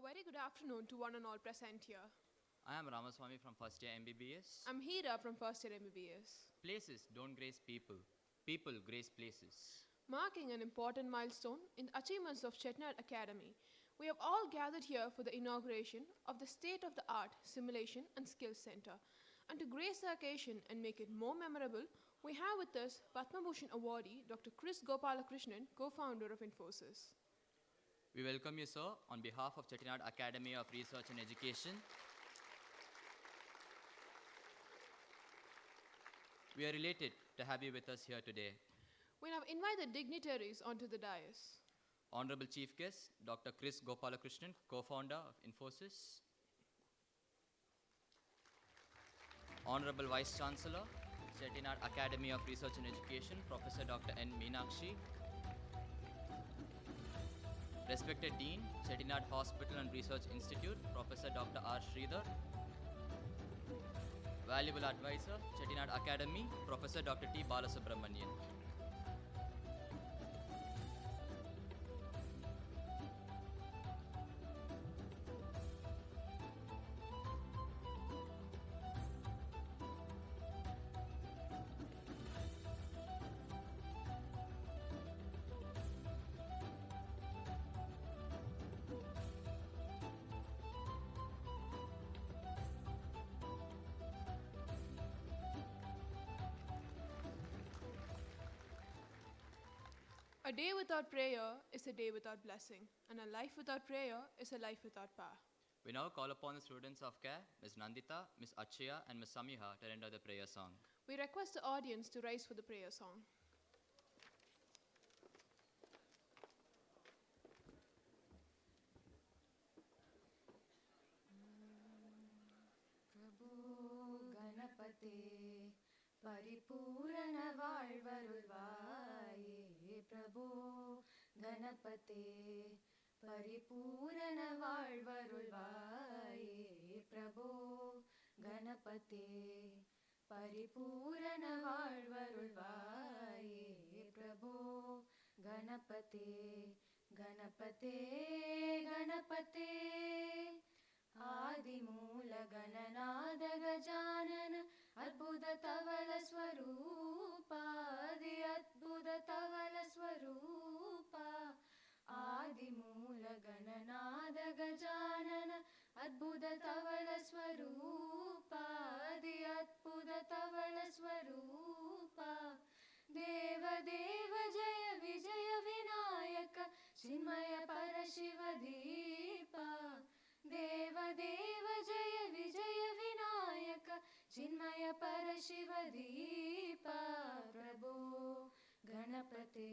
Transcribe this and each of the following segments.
A very good afternoon to one and all present here. I am Ramaswamy from first year MBBS. I'm Hira from first year MBBS. Places don't grace people. People grace places. Marking an important milestone in the achievements of Chettinad Academy, we have all gathered here for the inauguration of the state-of-the-art Simulation and SkillCentre. And to grace the occasion and make it more memorable, we have with us Padma Bhushan awardee Dr. KRIS Gopalakrishnan, co-founder of INFOSYS. We welcome you, sir, on behalf of Chettinad Academy of Research and Education. We are elated to have you with us here today. We now invite the dignitaries onto the dais. Honorable Chief Guest, Dr. KRIS Gopalakrishnan, co-founder of INFOSYS. Honorable Vice Chancellor, Chettinad Academy of Research and Education, Professor Dr. N. Meenakshi. Respected Dean, Chettinad Hospital and Research Institute, Professor Dr. R. Sridhar. Valuable Advisor, Chettinad Academy, Professor Dr. T. Balasubramanian. A day without prayer is a day without blessing, and a life without prayer is a life without power. We now call upon the students of CARE, Ms. Nandita, Ms. Achaya, and Ms. Samiha to render the prayer song. We request the audience to rise for the prayer song. Prabhu Ganapate Paripurana Valvarulvaye Prabhu Ganapate Paripurana Valvarulvaye Prabhu Ganapate Paripurana Valvarulvaye Prabhu Ganapate Ganapate Ganapate Adimool गणनाद Gajanan अद्भुत तवल स्वरूपा आदि अद्भुत तवल स्वरूपा आदिमूल गणनाद गजानन अद्भुत तवल स्वरूपा आदि अद्भुत तवल स्वरूपा देव देव जय विजय विनायक चिन्मय परशिव दीपा देव देव जय विजय विनायक चिन्मय परशिव दीपा प्रभो गणपते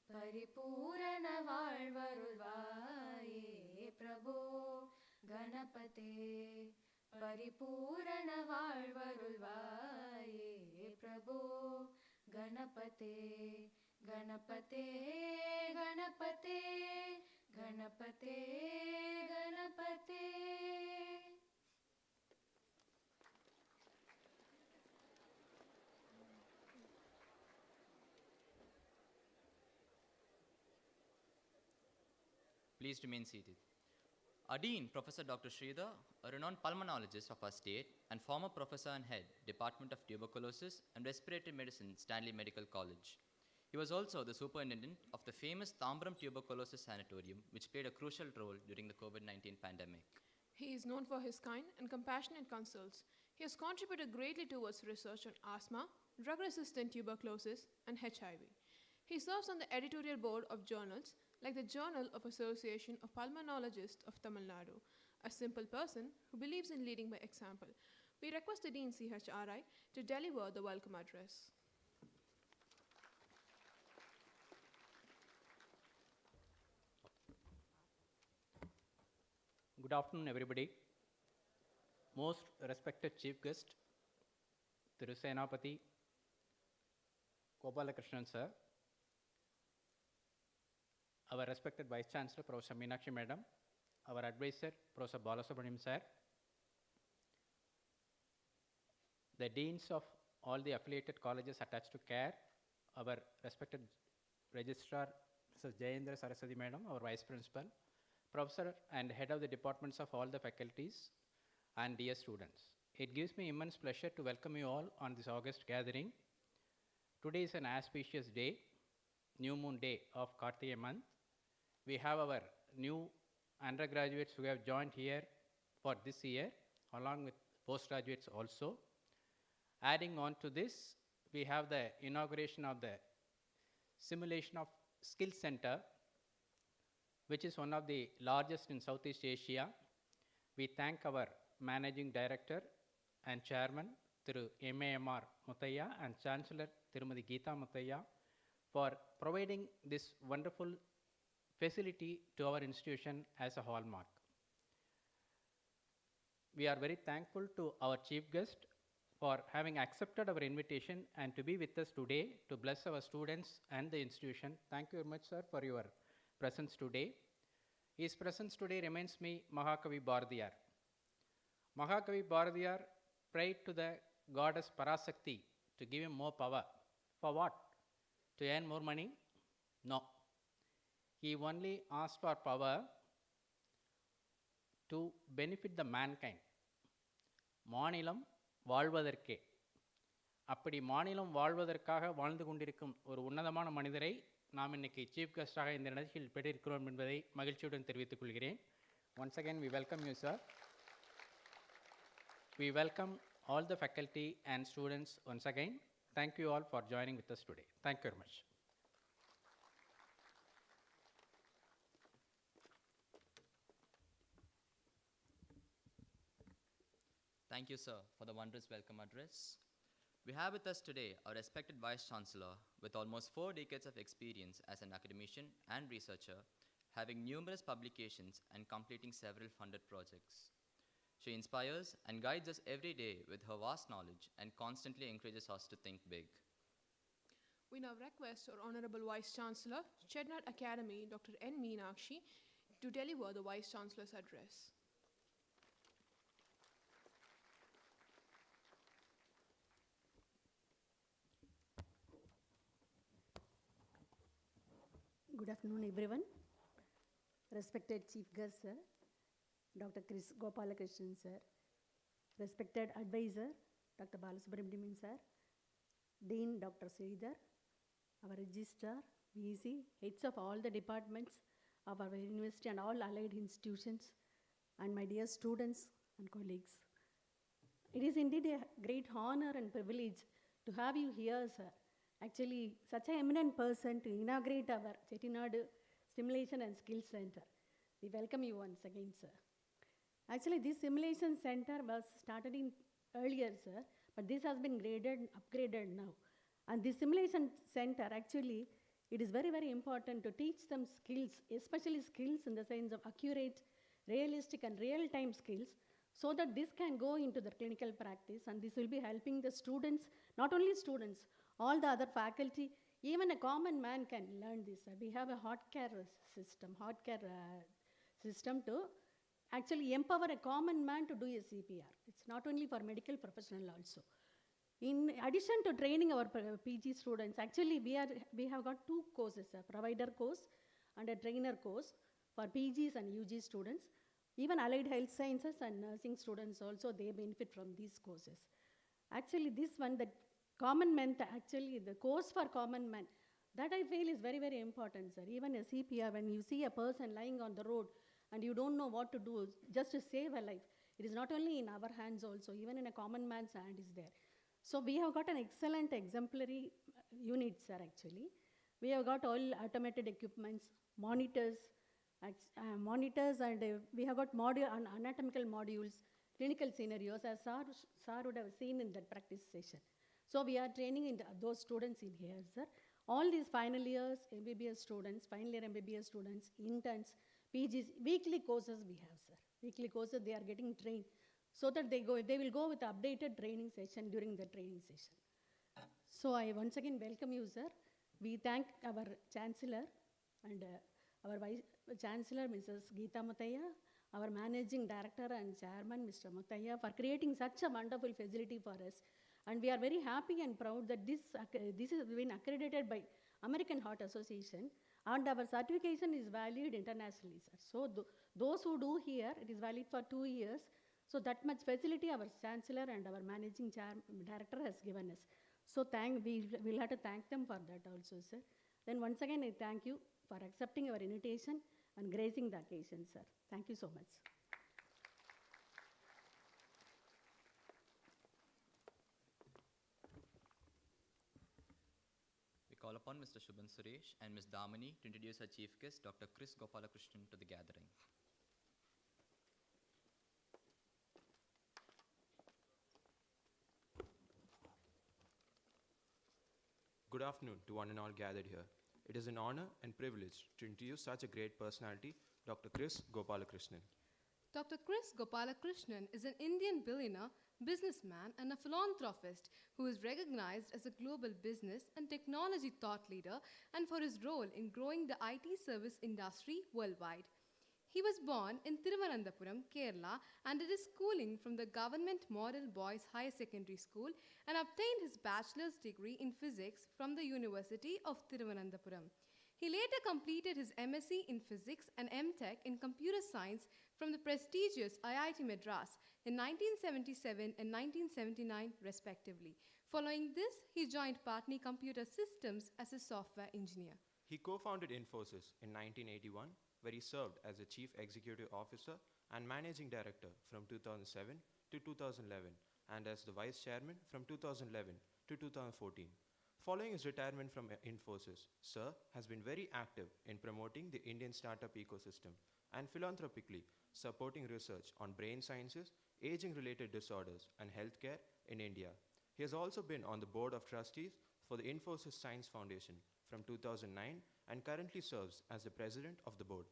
परिपूर्ण वाळ्वरुळ्वाये प्रभो गणपते परिपूर्ण वाळ्वरुळ्वाये प्रभो गणपते गणपते गणपते गणपते गणपते Please remain seated. Our Dean, Professor Dr. Sridhar, a renowned pulmonologist of our state and former professor and head, Department of Tuberculosis and Respiratory Medicine, Stanley Medical College. He was also the superintendent of the famous Tambram Tuberculosis Sanatorium, which played a crucial role during the COVID-19 pandemic. He is known for his kind and compassionate consults. He has contributed greatly towards research on asthma, drug-resistant tuberculosis, and HIV. He serves on the editorial board of journals like the Journal of Association of Pulmonologists of Tamil Nadu, a simple person who believes in leading by example. We request the Dean CHRI to deliver the welcome address. Good afternoon, everybody. Most respected Chief Guest, Thiru SENAPATHY, Gopalakrishnan sir, our respected Vice Chancellor, Professor Meenakshi Madam, our advisor, Professor Balasubramanian sir, the deans of all the affiliated colleges attached to CARE, our respected Registrar, Mrs. Jayendra Saraswati Madam, our Vice Principal, Professor and head of the departments of all the faculties, and dear students. It gives me immense pleasure to welcome you all on this August gathering. Today is an auspicious day, new moon day of Kartiya month. We have our new undergraduates who have joined here for this year, along with postgraduates also. Adding on to this, we have the inauguration of the Simulation of SkillCentre, which is one of the largest in Southeast Asia. We thank our Managing Director and Chairman, Thiru MAMR Muthaiya, and Chancellor, Thirumadi Geeta Muthaiya, for providing this wonderful facility to our institution as a hallmark. We are very thankful to our chief guest for having accepted our invitation and to be with us today to bless our students and the institution. Thank you very much, sir, for your presence today. His presence today reminds me Mahakavi Bharatiyar. Mahakavi Bharatiyar prayed to the goddess Parasakti to give him more power. For what? To earn more money? No. He only asked for power to benefit the mankind. மாநிலம் வாழ்வதற்கே. அப்படி மாநிலம் வாழ்வதற்காக வாழ்ந்து கொண்டிருக்கும் ஒரு உன்னதமான மனிதரை நாம் இன்னைக்கு சீஃப் கெஸ்டாக இந்த நிகழ்ச்சியில் பெற்றிருக்கிறோம் என்பதை மகிழ்ச்சியுடன் தெரிவித்துக் கொள்கிறேன். Once again we welcome you, sir. We welcome all the faculty and students once again. Thank you all for joining with us today. Thank you very much. Thank you, sir, for the wondrous welcome address. We have with us today our respected Vice Chancellor with almost 4 decades of experience as an academician and researcher, having numerous publications and completing several funded projects. She inspires and guides us every day with her vast knowledge and constantly encourages us to think big. We now request our Honorable Vice Chancellor, Chettinad Academy, Dr. N. Meenakshi, to deliver the Vice Chancellor's address. Good afternoon, everyone. Respected Chief Guest, sir, Dr. KRIS Gopalakrishnan, sir, respected Advisor, Dr. Balasubramanian, sir, Dean, Dr. Sridhar, our Registrar, VC, heads of all the departments of our university and all allied institutions, and my dear students and colleagues. It is indeed a great honor and privilege to have you here, sir. Actually, such an eminent person to inaugurate our Chettinad Simulation and SkillCentre. We welcome you once again, sir. Actually, this simulation center was started in earlier, sir, but this has been upgraded now. And this simulation center, actually, it is very, very important to teach them skills, especially skills in the sense of accurate, realistic, and real-time skills, so that this can go into the clinical practice, and this will be helping the students, not only students, all the other faculty, even a common man can learn this. We have a hot care system to actually empower a common man to do a CPR. It's not only for medical professional also. In addition to training our PG students, actually we have got 2 courses, a provider course and a trainer course for PGs and UG students. Even allied health sciences and nursing students also, they benefit from these courses. Actually, this one, the common man, actually the course for common man, that I feel is very, very important, sir. Even a CPR, when you see a person lying on the road and you don't know what to do just to save a life, it is not only in our hands also, even in a common man's hand is there. So we have got an excellent exemplary unit, sir, actually. We have got all automated equipments, monitors, and we have got anatomical modules, clinical scenarios, as sir would have seen in that practice session. So we are training those students in here, sir. All these final years MBBS students, final year MBBS students, interns, PGs, weekly courses we have, sir. Weekly courses they are getting trained so that they will go with updated training session during the training session. So I once again welcome you, sir. We thank our Chancellor and our Vice Chancellor, Mrs. Geeta Muthaiya, our Managing Director and Chairman, Mr. Muthaiya, for creating such a wonderful facility for us. And we are very happy and proud that this has been accredited by American Heart Association And our certification is valid internationally, sir. So those who do here, it is valid for 2 years. So that much facility our Chancellor and our Managing Director has given us. So we'll have to thank them for that also, sir. Then once again, I thank you for accepting our invitation and gracing the occasion, sir. Thank you so much. We call upon Mr. Shubhan Suresh and Ms. Damani to introduce our chief guest, Dr. KRIS Gopalakrishnan, to the gathering. Good afternoon to one and all gathered here. It is an honor and privilege to introduce such a great personality, Dr. KRIS Gopalakrishnan. Dr. KRIS Gopalakrishnan is an Indian billionaire, businessman, and a philanthropist who is recognized as a global business and technology thought leader and for his role in growing the IT service industry worldwide. He was born in Thiruvananthapuram, Kerala, and did his schooling from the Government Model Boys Higher Secondary School and obtained his bachelor's degree in physics from the University of Thiruvananthapuram. He later completed his MSc in physics and MTech in computer science from the prestigious IIT Madras in 1977 and 1979 respectively. Following this, he joined Patni Computer Systems as a software engineer. He co-founded INFOSYS in 1981, where he served as the Chief Executive Officer and Managing Director from 2007 to 2011, and as the Vice Chairman from 2011 to 2014. Following his retirement from INFOSYS, Sir has been very active in promoting the Indian startup ecosystem and philanthropically supporting research on brain sciences, aging-related disorders, and healthcare in India. He has also been on the Board of Trustees for the INFOSYS Science Foundation from 2009 and currently serves as the President of the Board.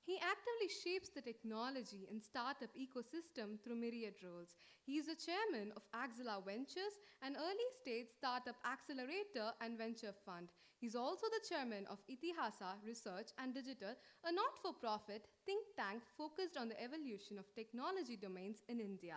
He actively shapes the technology and startup ecosystem through myriad roles. He is the chairman of AXILOR Ventures, an early-stage startup accelerator and venture fund. He's also the chairman of Itihasa Research and Digital, a not-for-profit think tank focused on the evolution of technology domains in India.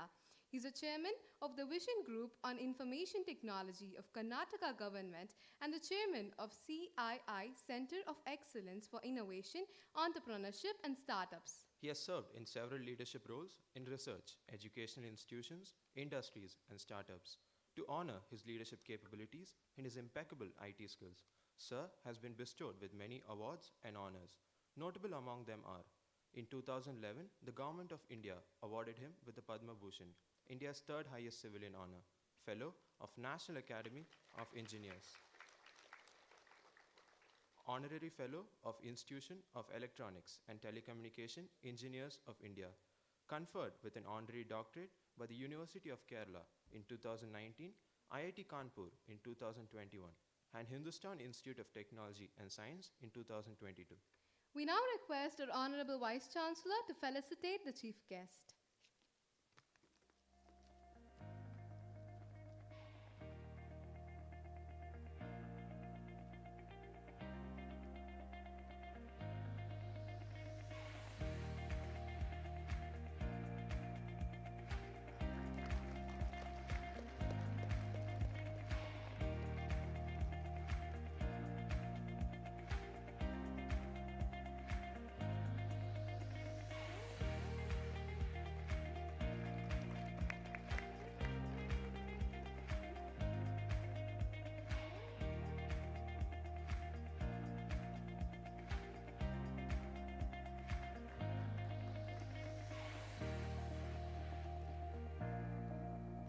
He's a chairman of the Vision Group on Information Technology of Karnataka Government and the chairman of CII Center of Excellence for Innovation, Entrepreneurship and Startups. He has served in several leadership roles in research, educational institutions, industries, and startups. To honor his leadership capabilities and his impeccable IT skills, Sir has been bestowed with many awards and honors. Notable among them are, in 2011, the Government of India awarded him with the Padma Bhushan, India's third highest civilian honor, Fellow of National Academy of Engineers, Honorary Fellow of Institution of Electronics and Telecommunication Engineers of India, conferred with an honorary doctorate by the University of Kerala in 2019, IIT Kanpur in 2021, and Hindustan Institute of Technology and Science in 2022. We now request our Honorable Vice Chancellor to felicitate the chief guest.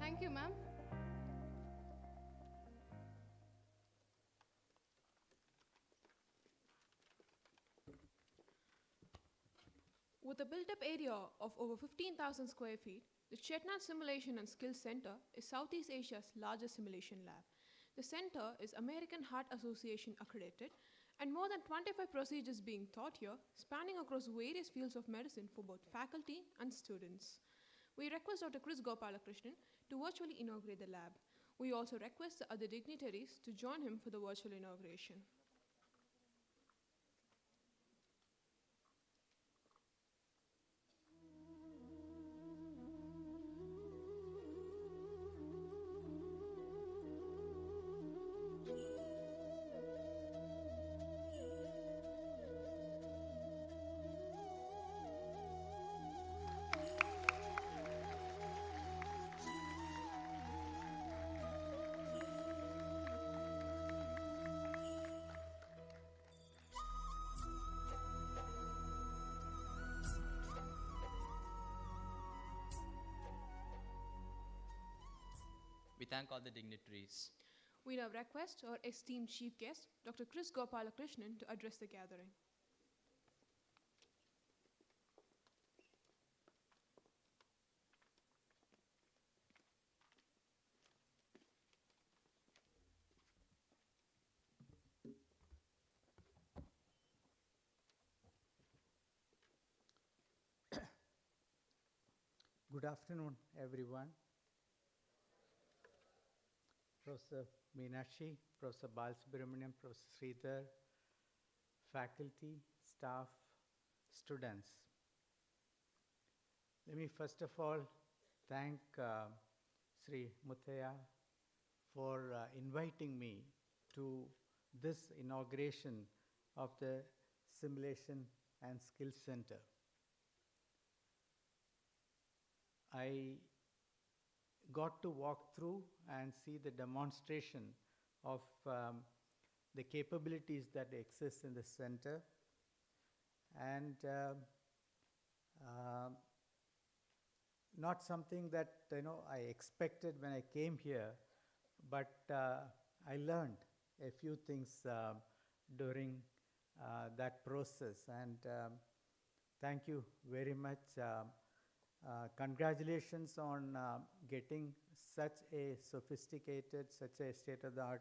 Thank you, ma'am. With a built-up area of over 15,000 square feet, the Chettinad Simulation and SkillCentre is Southeast Asia's largest simulation lab. The center is American Heart Association accredited, and more than 25 procedures being taught here, spanning across various fields of medicine for both faculty and students. We request Dr. KRIS Gopalakrishnan to virtually inaugurate the lab. We also request the other dignitaries to join him for the virtual inauguration. thank all the dignitaries. We now request our esteemed chief guest, Dr. KRIS Gopalakrishnan, to address the gathering. Good afternoon, everyone. Professor Meenakshi, Professor Balasubramaniam, Professor Sridhar, faculty, staff, students. Let me first of all thank Sri Muthaya for inviting me to this inauguration of the Simulation and SkillCentre. I got to walk through and see the demonstration of the capabilities that exist in the center, and not something that I expected when I came here, but I learned a few things during that process, and thank you very much. Congratulations on getting such a sophisticated, such a state-of-the-art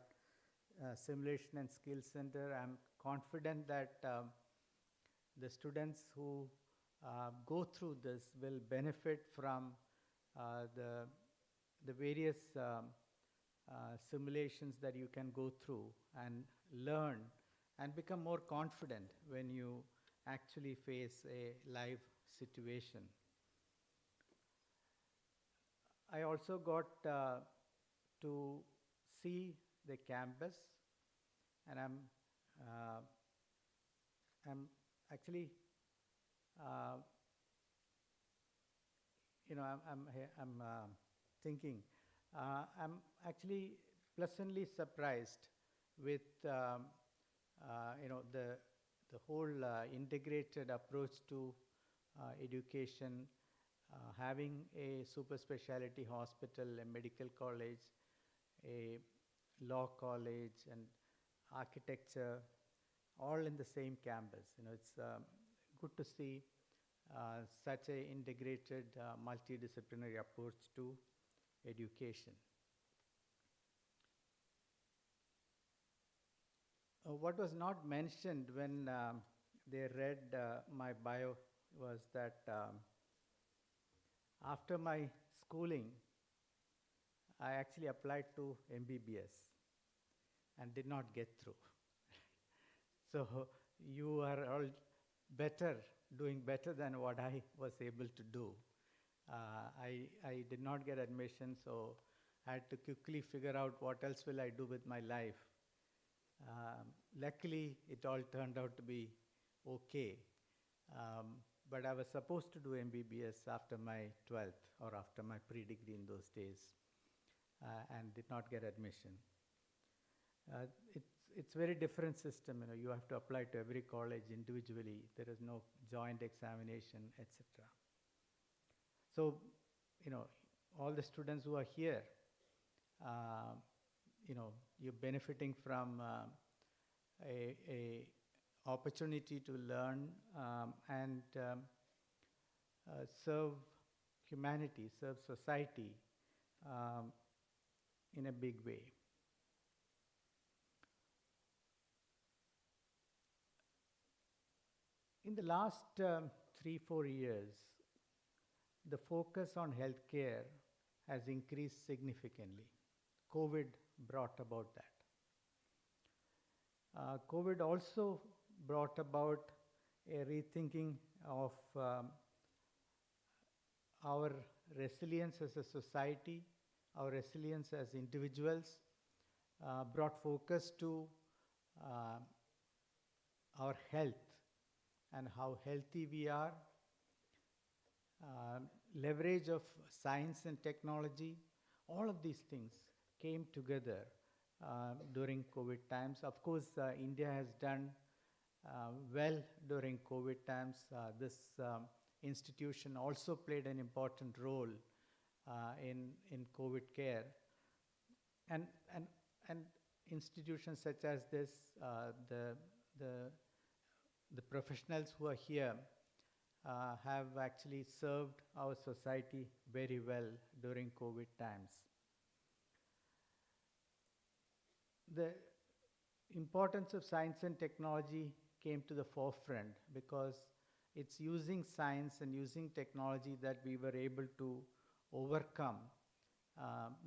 simulation and skill center. I'm confident that the students who go through this will benefit from the various simulations that you can go through and learn and become more confident when you actually face a live situation. I also got to see the campus, and I'm actually, I'm thinking, I'm actually pleasantly surprised with the whole integrated approach to education. Having a super specialty hospital, a medical college, a law college, and architecture, all in the same campus. It's good to see such an integrated, multidisciplinary approach to education. What was not mentioned when they read my bio was that after my schooling, I actually applied to MBBS and did not get through. So you are all doing better than what I was able to do. I did not get admission, so I had to quickly figure out what else will I do with my life. Luckily, it all turned out to be okay. But I was supposed to do MBBS after my 12th or after my pre-degree in those days, and did not get admission. It's very different system. You have to apply to every college individually. There is no joint examination, etc. So, all the students who are here, you're benefiting from a opportunity to learn and serve humanity, serve society in a big way. In the last 3-4 years, the focus on healthcare has increased significantly. COVID brought about that. COVID also brought about a rethinking of our resilience as a society, our resilience as individuals, brought focus to our health and how healthy we are, leverage of science and technology. All of these things came together during COVID times. Of course, India has done well during COVID times. This institution also played an important role in COVID care. and, and, and institutions such as this, the professionals who are here have actually served our society very well during COVID times. The importance of science and technology came to the forefront because it's using science and using technology that we were able to overcome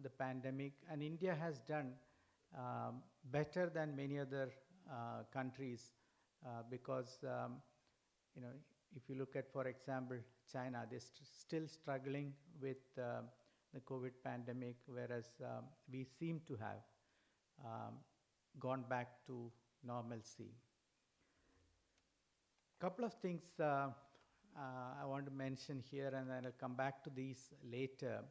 the pandemic. And India has done better than many other countries because, if you look at, for example, China, they're still struggling with the COVID pandemic, whereas we seem to have gone back to normalcy. Couple of things I want to mention here, and then I'll come back to these later.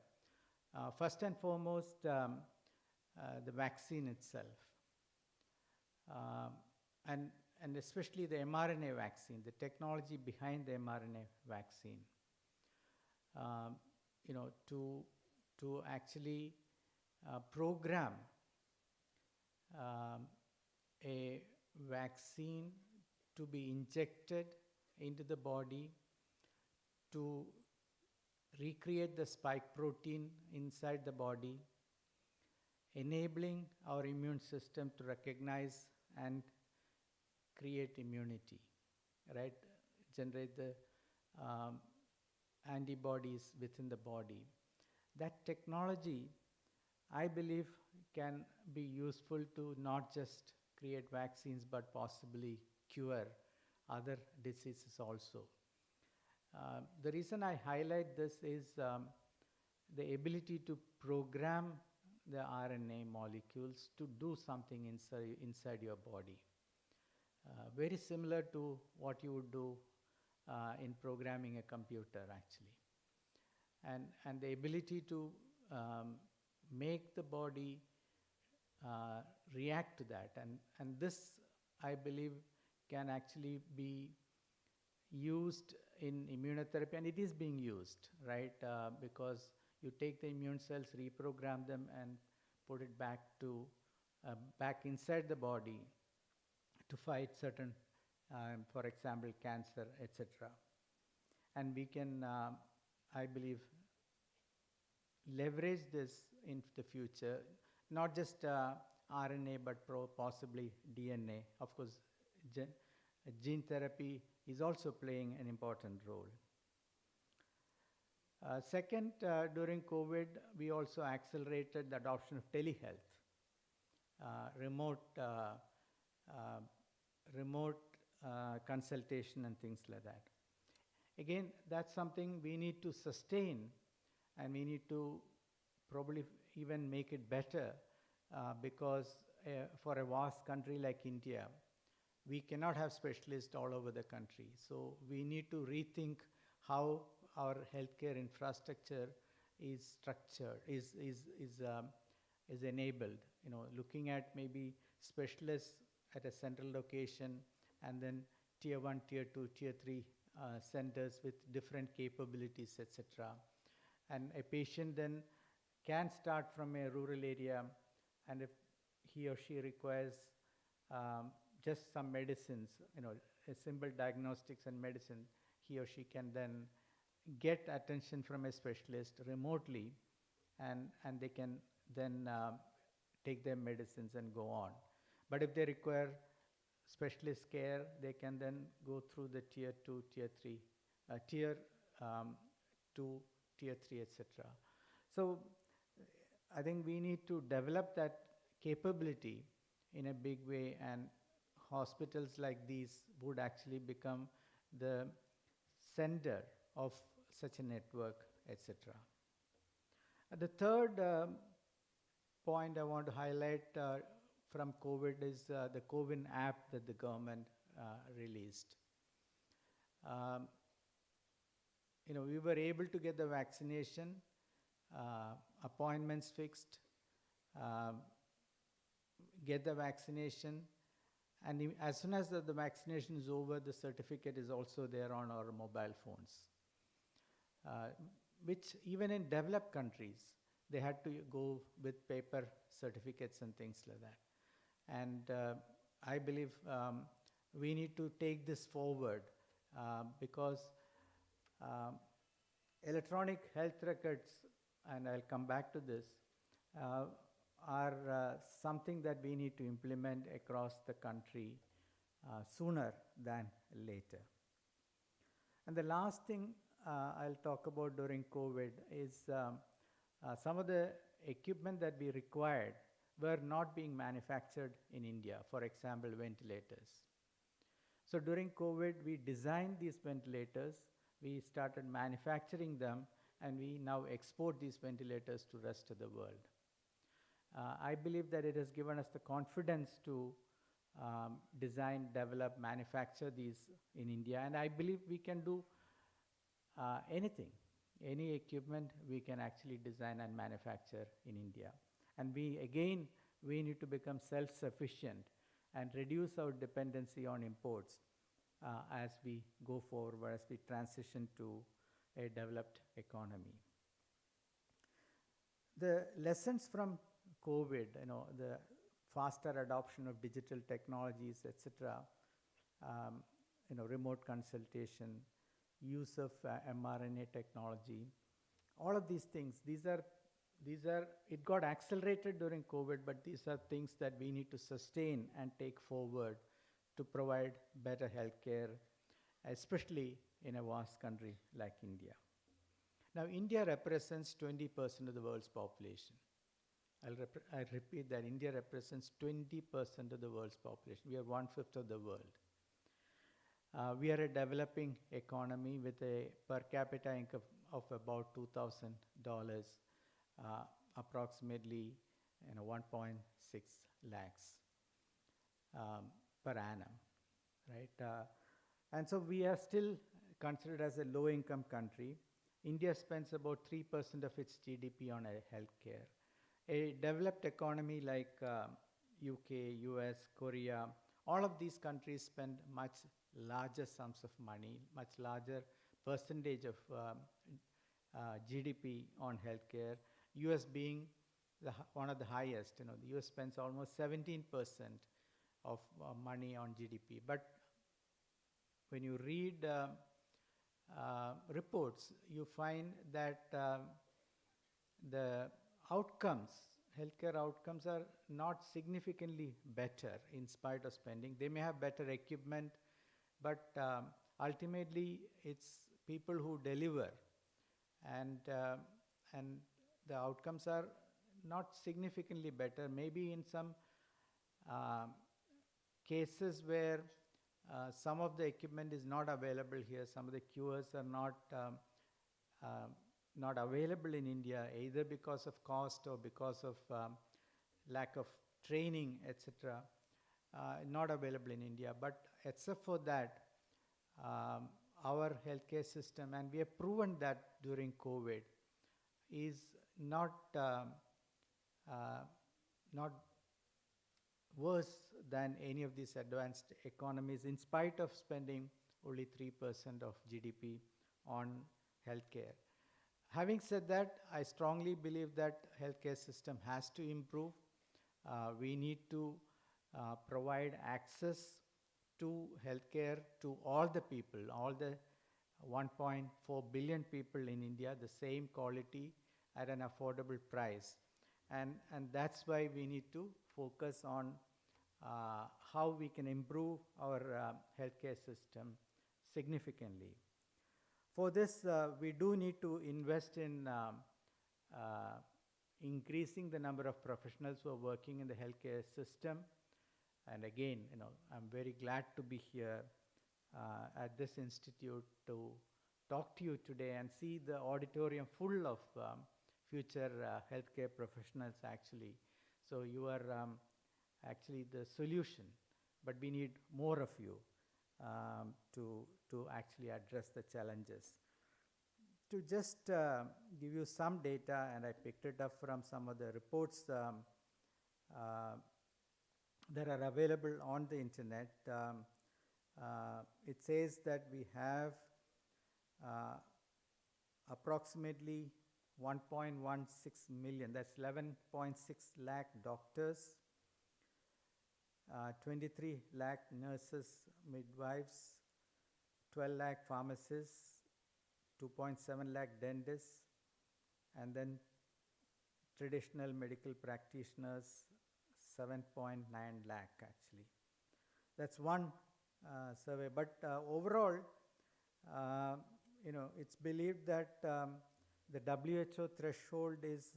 First and foremost, the vaccine itself, and especially the mRNA vaccine, the technology behind the mRNA vaccine. To actually program a vaccine to be injected into the body to recreate the spike protein inside the body, enabling our immune system to recognize and create immunity, right? Generate the antibodies within the body. That technology, I believe, can be useful to not just create vaccines, but possibly cure other diseases also. The reason I highlight this is the ability to program the RNA molecules to do something inside your body. Very similar to what you would do in programming a computer, actually. And the ability to make the body react to that. And this, I believe, can actually be used in immunotherapy, and it is being used, right? Because you take the immune cells, reprogram them, and put it back inside the body to fight certain, for example, cancer, etc. And we can, I believe, leverage this in the future, not just RNA, but possibly DNA. Of course, gene therapy is also playing an important role. Second, during COVID, we also accelerated the adoption of telehealth, remote consultation and things like that. Again, that's something we need to sustain, and we need to probably even make it better because for a vast country like India, we cannot have specialists all over the country. So we need to rethink how our healthcare infrastructure is structured, is enabled. Looking at maybe specialists at a central location, and then tier 1, tier 2, tier 3 centers with different capabilities, etc. And a patient then can start from a rural area, and if he or she requires just some medicines, a simple diagnostics and medicine, he or she can then get attention from a specialist remotely, and they can then take their medicines and go on. But if they require specialist care, they can then go through the tier 2, tier 3, tier 2, tier 3, etc. So I think we need to develop that capability in a big way, and hospitals like these would actually become the center of such a network, etc. The third point I want to highlight from COVID is the COVID app that the government released. We were able to get the vaccination, appointments fixed, get the vaccination, and as soon as the vaccination is over, the certificate is also there on our mobile phones, which even in developed countries, they had to go with paper certificates and things like that. And I believe we need to take this forward because electronic health records, and I'll come back to this, are something that we need to implement across the country sooner than later. And the last thing I'll talk about during COVID is some of the equipment that we required were not being manufactured in India, for example, ventilators. So during COVID, we designed these ventilators, we started manufacturing them, and we now export these ventilators to the rest of the world. I believe that it has given us the confidence to design, develop, manufacture these in India, and I believe we can do anything. Any equipment we can actually design and manufacture in India. And we need to become self-sufficient and reduce our dependency on imports as we go forward, as we transition to a developed economy. The lessons from COVID, the faster adoption of digital technologies, etc., remote consultation, use of mRNA technology, all of these things, it got accelerated during COVID, but these are things that we need to sustain and take forward to provide better healthcare, especially in a vast country like India. Now, India represents 20% of the world's population. I repeat that India represents 20% of the world's population. We are 1/5 of the world. We are a developing economy with a per capita income of about $2,000, approximately 1.6 lakhs per annum, right? And so we are still considered as a low-income country. India spends about 3% of its GDP on healthcare. A developed economy like UK, US, Korea, all of these countries spend much larger sums of money, much larger percentage of GDP on healthcare. US being one of the highest, the US spends almost 17% of money on GDP. But when you read reports, you find that the outcomes, healthcare outcomes, are not significantly better in spite of spending. They may have better equipment, but ultimately it's people who deliver, and the outcomes are not significantly better. Maybe in some cases where some of the equipment is not available here, some of the cures are not available in India, either because of cost or because of lack of training, etc., not available in India. But except for that, our healthcare system, and we have proven that during COVID, is not worse than any of these advanced economies, in spite of spending only 3% of GDP on healthcare. Having said that, I strongly believe that healthcare system has to improve. We need to provide access to healthcare to all the people, all the 1.4 billion people in India, the same quality at an affordable price. And that's why we need to focus on how we can improve our healthcare system significantly. For this, we do need to invest in increasing the number of professionals who are working in the healthcare system. And again, I'm very glad to be here at this institute to talk to you today and see the auditorium full of future healthcare professionals, actually. So you are actually the solution, but we need more of you to actually address the challenges. To just give you some data, and I picked it up from some of the reports that are available on the internet. It says that we have approximately 1.16 million, that's 11.6 lakh doctors, 23 lakh nurses, midwives, 12 lakh pharmacists, 2.7 lakh dentists, and then traditional medical practitioners, 7.9 lakh actually. That's one survey, but overall, it's believed that the WHO threshold is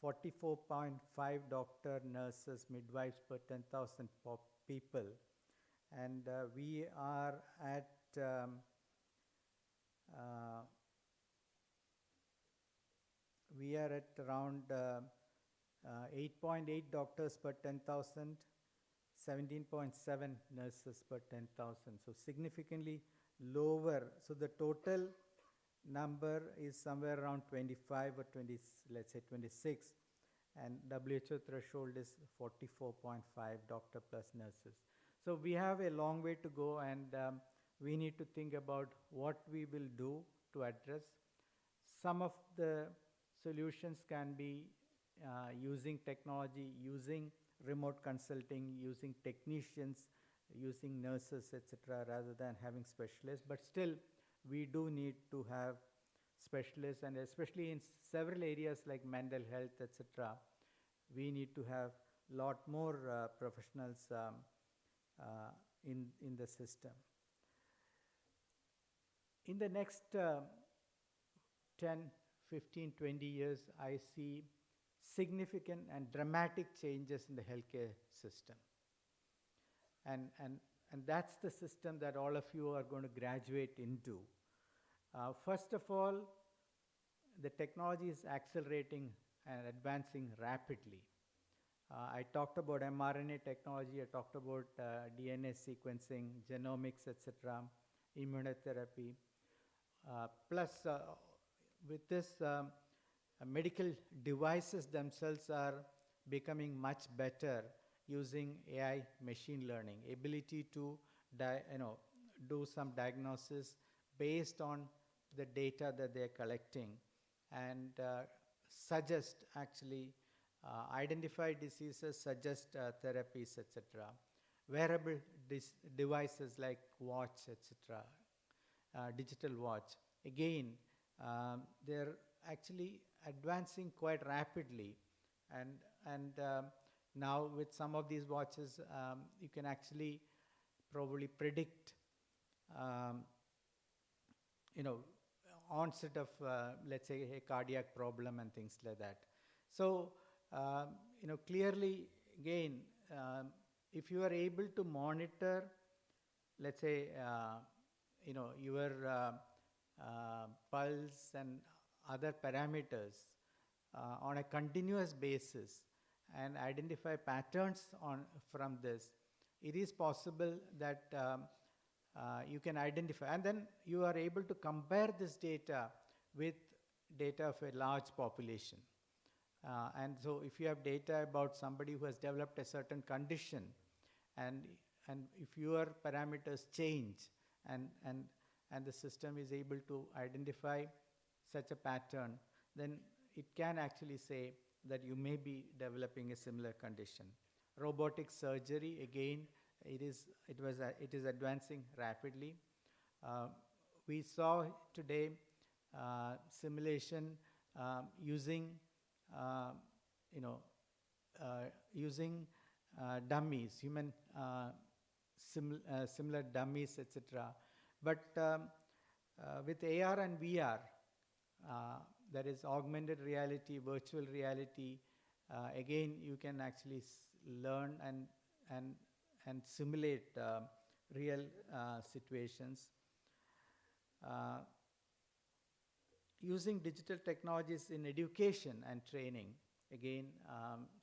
44.5 doctor, nurses, midwives per 10,000 people, and we are at around 8.8 doctors per 10,000, 17.7 nurses per 10,000. So significantly lower. So the total number is somewhere around 25 or 20, let's say 26, and WHO threshold is 44.5 doctor plus nurses. So we have a long way to go, and we need to think about what we will do to address. Some of the solutions can be using technology, using remote consulting, using technicians, using nurses, etc., rather than having specialists. But still, we do need to have specialists, and especially in several areas like mental health, etc., we need to have a lot more professionals in the system. In the next 10, 15, 20 years, I see significant and dramatic changes in the healthcare system. And that's the system that all of you are going to graduate into. First of all, the technology is accelerating and advancing rapidly. I talked about mRNA technology, I talked about DNA sequencing, genomics, etc., immunotherapy. Plus, with this, medical devices themselves are becoming much better using AI machine learning, ability to do some diagnosis based on the data that they're collecting, and suggest actually identify diseases, suggest therapies, etc. Wearable devices like watch, etc., digital watch. Again, they're actually advancing quite rapidly, and now with some of these watches, you can actually probably predict onset of, let's say, a cardiac problem and things like that. So, clearly, again, if you are able to monitor, let's say, your pulse and other parameters on a continuous basis and identify patterns from this, it is possible that you can identify, and then you are able to compare this data with data of a large population. And so if you have data about somebody who has developed a certain condition, and if your parameters change, and the system is able to identify such a pattern, then it can actually say that you may be developing a similar condition. Robotic surgery, again, it is advancing rapidly. We saw today simulation using dummies, human similar dummies, etc. But with AR and VR, that is augmented reality, virtual reality, again, you can actually learn and simulate real situations. Using digital technologies in education and training, again,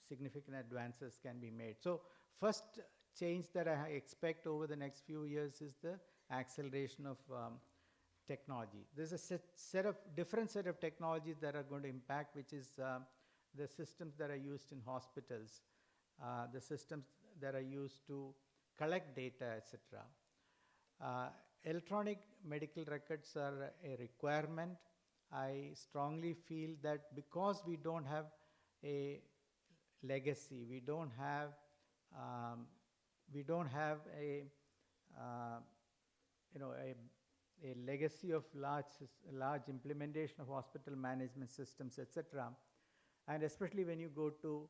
significant advances can be made. So first change that I expect over the next few years is the acceleration of technology. There's a different set of technologies that are going to impact, which is the systems that are used in hospitals, the systems that are used to collect data, etc. Electronic medical records are a requirement. I strongly feel that because we don't have a legacy, we don't have a a legacy of large implementation of hospital management systems, etc. And especially when you go to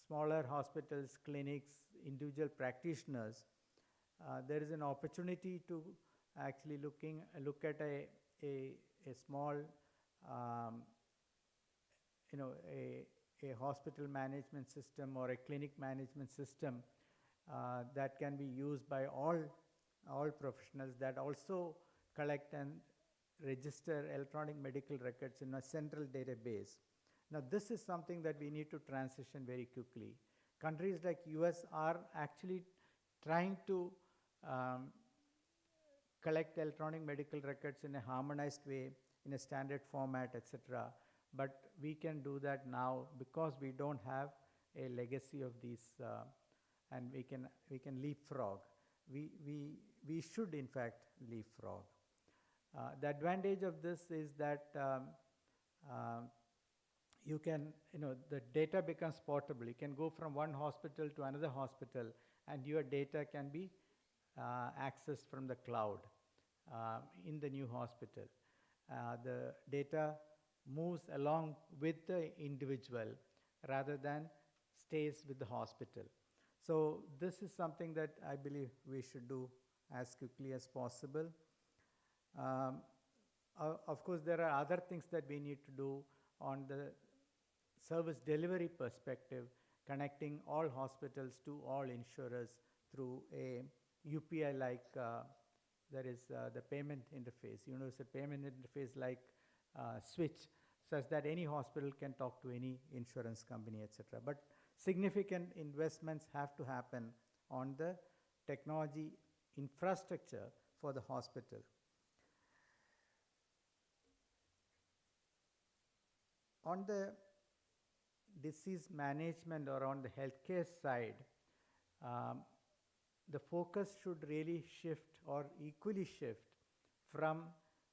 smaller hospitals, clinics, individual practitioners, there is an opportunity to actually look at a small, a hospital management system or a clinic management system that can be used by all professionals, that also collect and register electronic medical records in a central database. Now, this is something that we need to transition very quickly. Countries like US are actually trying to collect electronic medical records in a harmonized way, in a standard format, etc. But we can do that now because we don't have a legacy of these, and we can leapfrog. We should in fact leapfrog. The advantage of this is that you can, the data becomes portable. You can go from one hospital to another hospital, and your data can be accessed from the cloud in the new hospital. The data moves along with the individual rather than stays with the hospital. So this is something that I believe we should do as quickly as possible. Of course, there are other things that we need to do on the service delivery perspective, connecting all hospitals to all insurers through a UPI-like, there is the payment interface, universal payment interface like switch, such that any hospital can talk to any insurance company, etc. But significant investments have to happen on the technology infrastructure for the hospital. On the disease management or on the healthcare side, the focus should really shift or equally shift from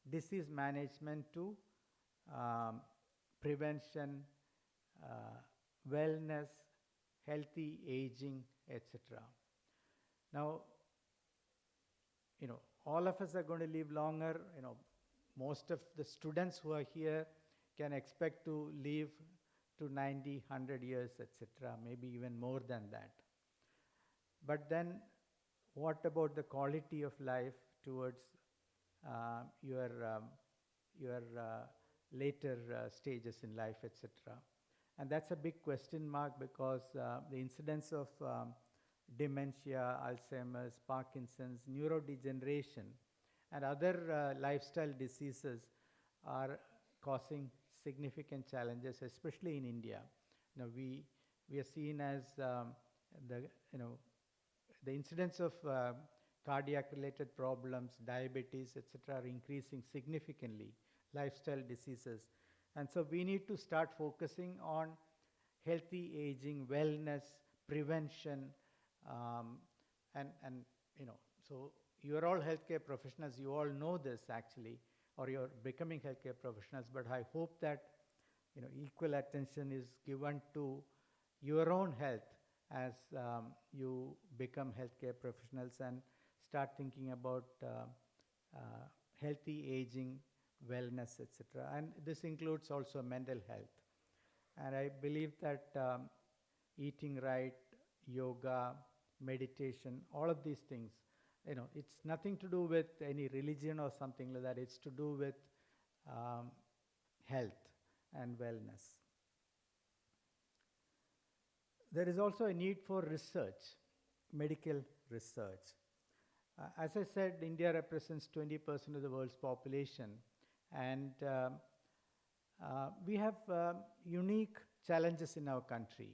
disease management to prevention, wellness, healthy aging, etc. Now, all of us are going to live longer. Most of the students who are here can expect to live to 90, 100 years, etc., maybe even more than that. But then, what about the quality of life towards your later stages in life, etc.? And that's a big question mark, because the incidence of dementia, Alzheimer's, Parkinson's, neurodegeneration, and other lifestyle diseases are causing significant challenges, especially in India. We are seen as the incidence of cardiac-related problems, diabetes, etc., are increasing significantly, lifestyle diseases. And so we need to start focusing on healthy aging, wellness, prevention, so you're all healthcare professionals, you all know this actually, or you're becoming healthcare professionals, but I hope that equal attention is given to your own health as you become healthcare professionals and start thinking about healthy aging, wellness, etc. And this includes also mental health. And I believe that eating right, yoga, meditation, all of these things, it's nothing to do with any religion or something like that. It's to do with health and wellness. There is also a need for research, medical research. As I said, India represents 20% of the world's population, and we have unique challenges in our country.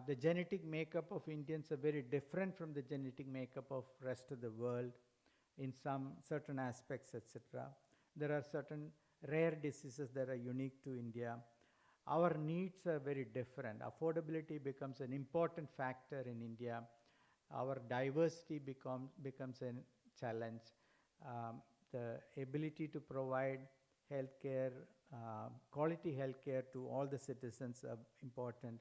The genetic makeup of Indians are very different from the genetic makeup of rest of the world in certain aspects, etc. There are certain rare diseases that are unique to India. Our needs are very different. Affordability becomes an important factor in India. Our diversity becomes a challenge. The ability to provide healthcare, quality healthcare to all the citizens are important.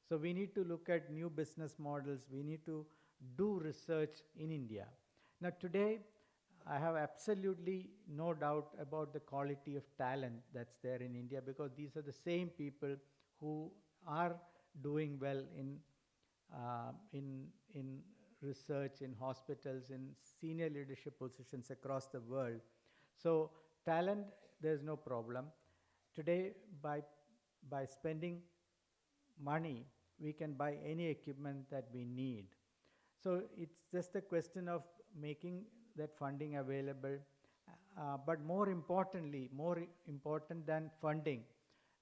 So we need to look at new business models. We need to do research in India. Now today, I have absolutely no doubt about the quality of talent that's there in India, because these are the same people who are doing well in research, in hospitals, in senior leadership positions across the world. So talent, there's no problem. Today, by spending money, we can buy any equipment that we need. So it's just a question of making that funding available. But more importantly, more important than funding,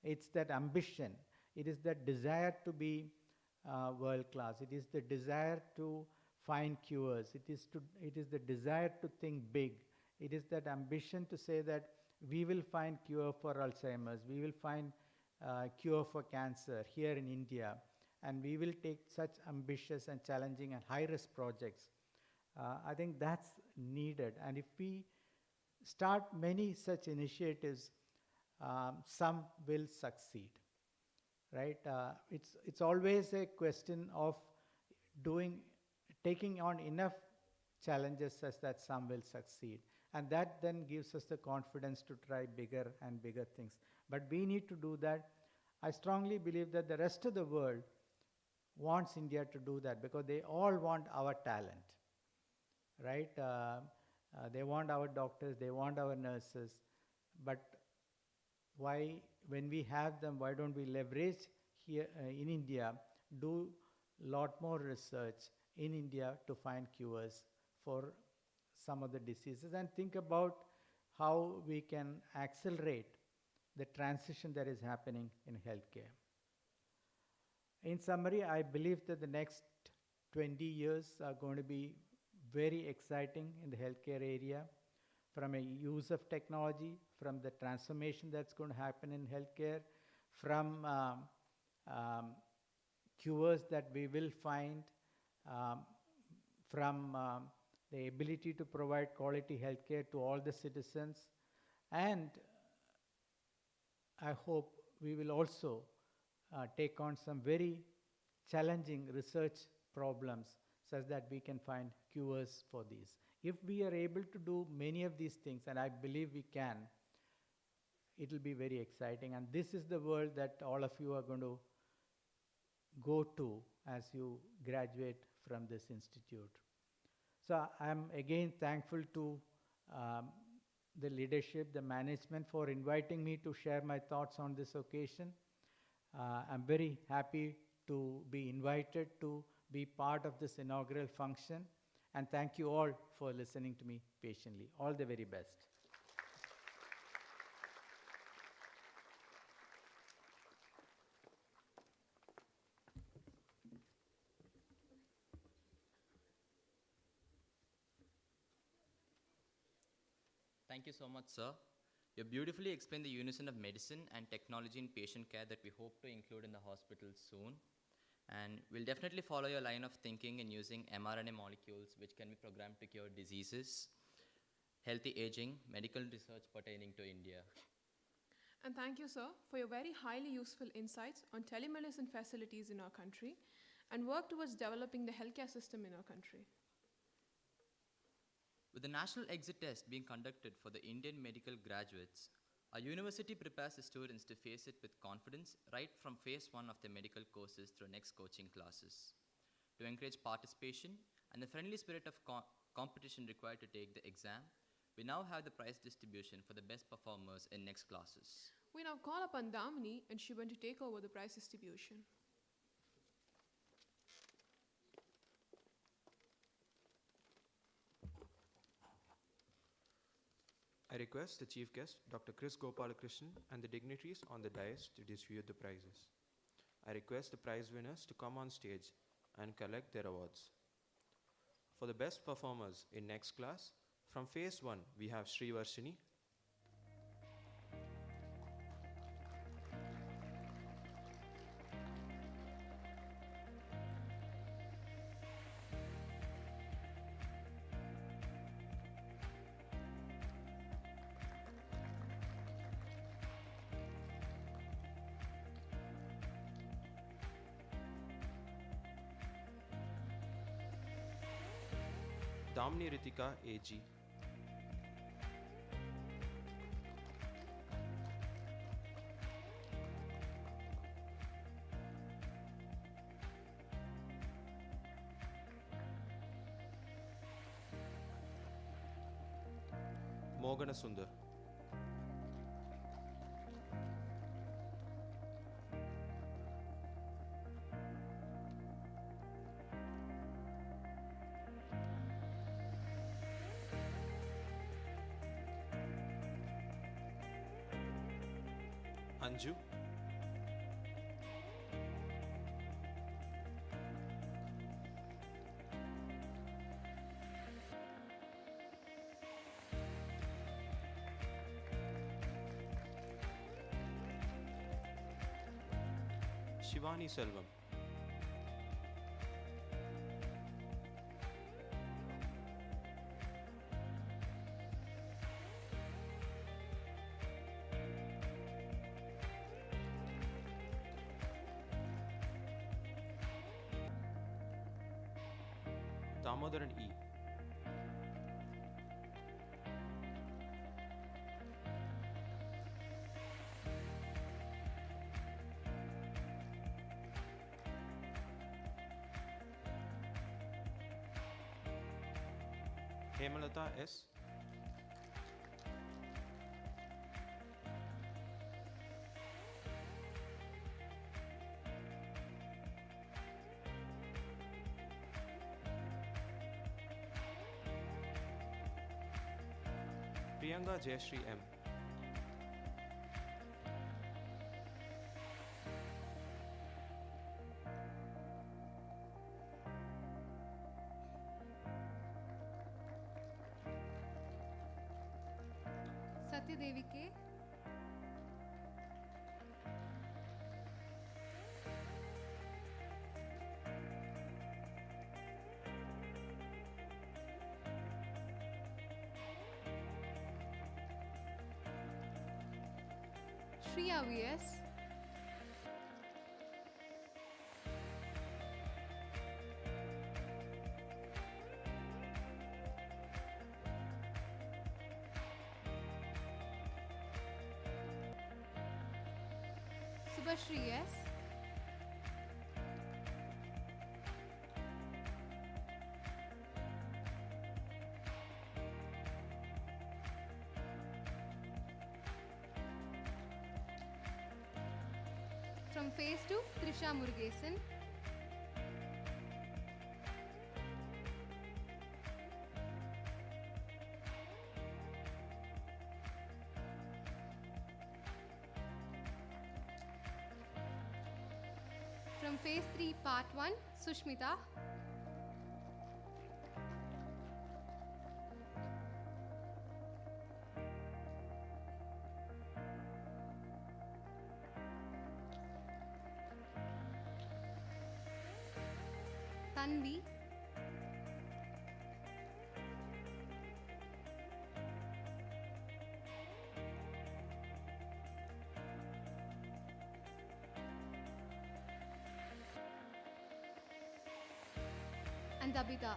it's that ambition. It is that desire to be world class. It is the desire to find cures. It is the desire to think big. It is that ambition to say that we will find cure for Alzheimer's. We will find cure for cancer here in India. And we will take such ambitious and challenging and high-risk projects. I think that's needed. And if we start many such initiatives, some will succeed, right? It's always a question of taking on enough challenges such that some will succeed. And that then gives us the confidence to try bigger and bigger things. But we need to do that. I strongly believe that the rest of the world wants India to do that, because they all want our talent, right? They want our doctors, they want our nurses. But why, when we have them, why don't we leverage here in India, do a lot more research in India to find cures for some of the diseases, and think about how we can accelerate the transition that is happening in healthcare. In summary, I believe that the next 20 years are going to be very exciting in the healthcare area, from a use of technology, from the transformation that's going to happen in healthcare, from cures that we will find, from the ability to provide quality healthcare to all the citizens. And I hope we will also take on some very challenging research problems such that we can find cures for these. If we are able to do many of these things, and I believe we can, it will be very exciting. And this is the world that all of you are going to go to as you graduate from this institute. So I'm again thankful to the leadership, the management, for inviting me to share my thoughts on this occasion. I'm very happy to be invited to be part of this inaugural function. And thank you all for listening to me patiently. All the very best. Thank you so much, sir. You beautifully explained the unison of medicine and technology in patient care that we hope to include in the hospitals soon. And we'll definitely follow your line of thinking in using mRNA molecules which can be programmed to cure diseases, healthy aging, medical research pertaining to India. And thank you, sir, for your very highly useful insights on telemedicine facilities in our country and work towards developing the healthcare system in our country. With the national exit test being conducted for the Indian medical graduates, our university prepares the students to face it with confidence right from phase 1 of their medical courses through next coaching classes. To encourage participation and the friendly spirit of competition required to take the exam, we now have the prize distribution for the best performers in next classes. We now call upon Damini and Shivan to take over the prize distribution. I request the chief guest, Dr. KRIS Gopalakrishnan, and the dignitaries on the dais to distribute the prizes. I request the prize winners to come on stage and collect their awards. For the best performers in next class, from phase 1, we have Sri Varshini. Ramni Ritika AG. Mogana Sundar. Anju. Shivani Selvam. Damodaran E. Hemalata S. Priyanka Jayashree M. Satyadevi K. Shriya VS. Subhashri S. From phase 2, Trisha Murugesan. From phase 3, part 1, Sushmita. Tanvi. And Abhita.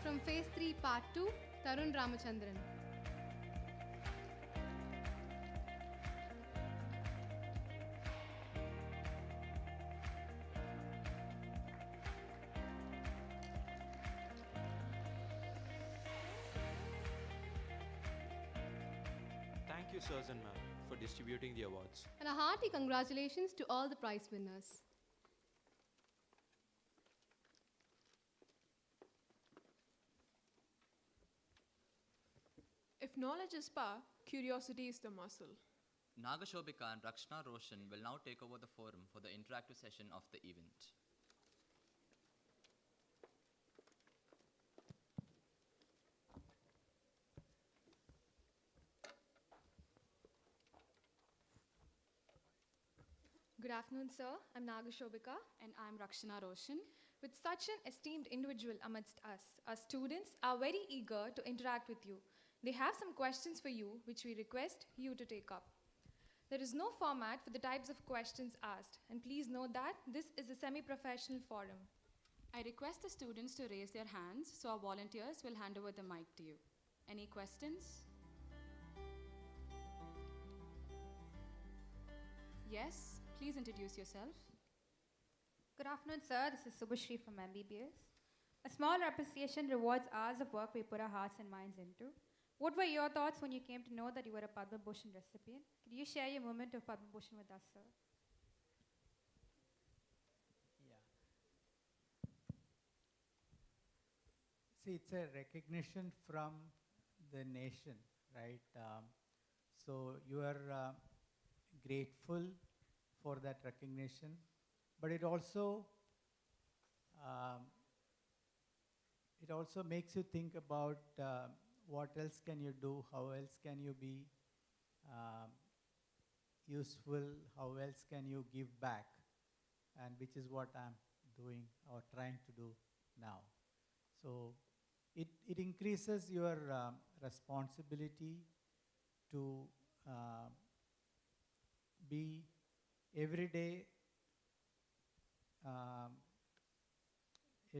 From phase 3, part 2, Tarun Ramachandran. Thank you, sirs and ma'am, for distributing the awards. And a hearty congratulations to all the prize winners. If knowledge is power, curiosity is the muscle. Nagashobika and Rakshana Roshan will now take over the forum for the interactive session of the event. Good afternoon, sir. I'm Nagashobika. And I'm Rakshana Roshan. With such an esteemed individual amidst us, our students are very eager to interact with you. They have some questions for you, which we request you to take up. There is no format for the types of questions asked, and please note that this is a semi-professional forum. I request the students to raise their hands so our volunteers will hand over the mic to you. Any questions? Yes, please introduce yourself. Good afternoon, sir. This is Subhashri from MBBS. A small appreciation rewards hours of work we put our hearts and minds into. What were your thoughts when you came to know that you were a Padma Bhushan recipient? Could you share your moment of Padma Bhushan with us, sir? Yeah. See, it's a recognition from the nation, right? So you are grateful for that recognition, but it also makes you think about what else can you do, how else can you be useful, how else can you give back, and which is what I'm doing or trying to do now. So it increases your responsibility to be every day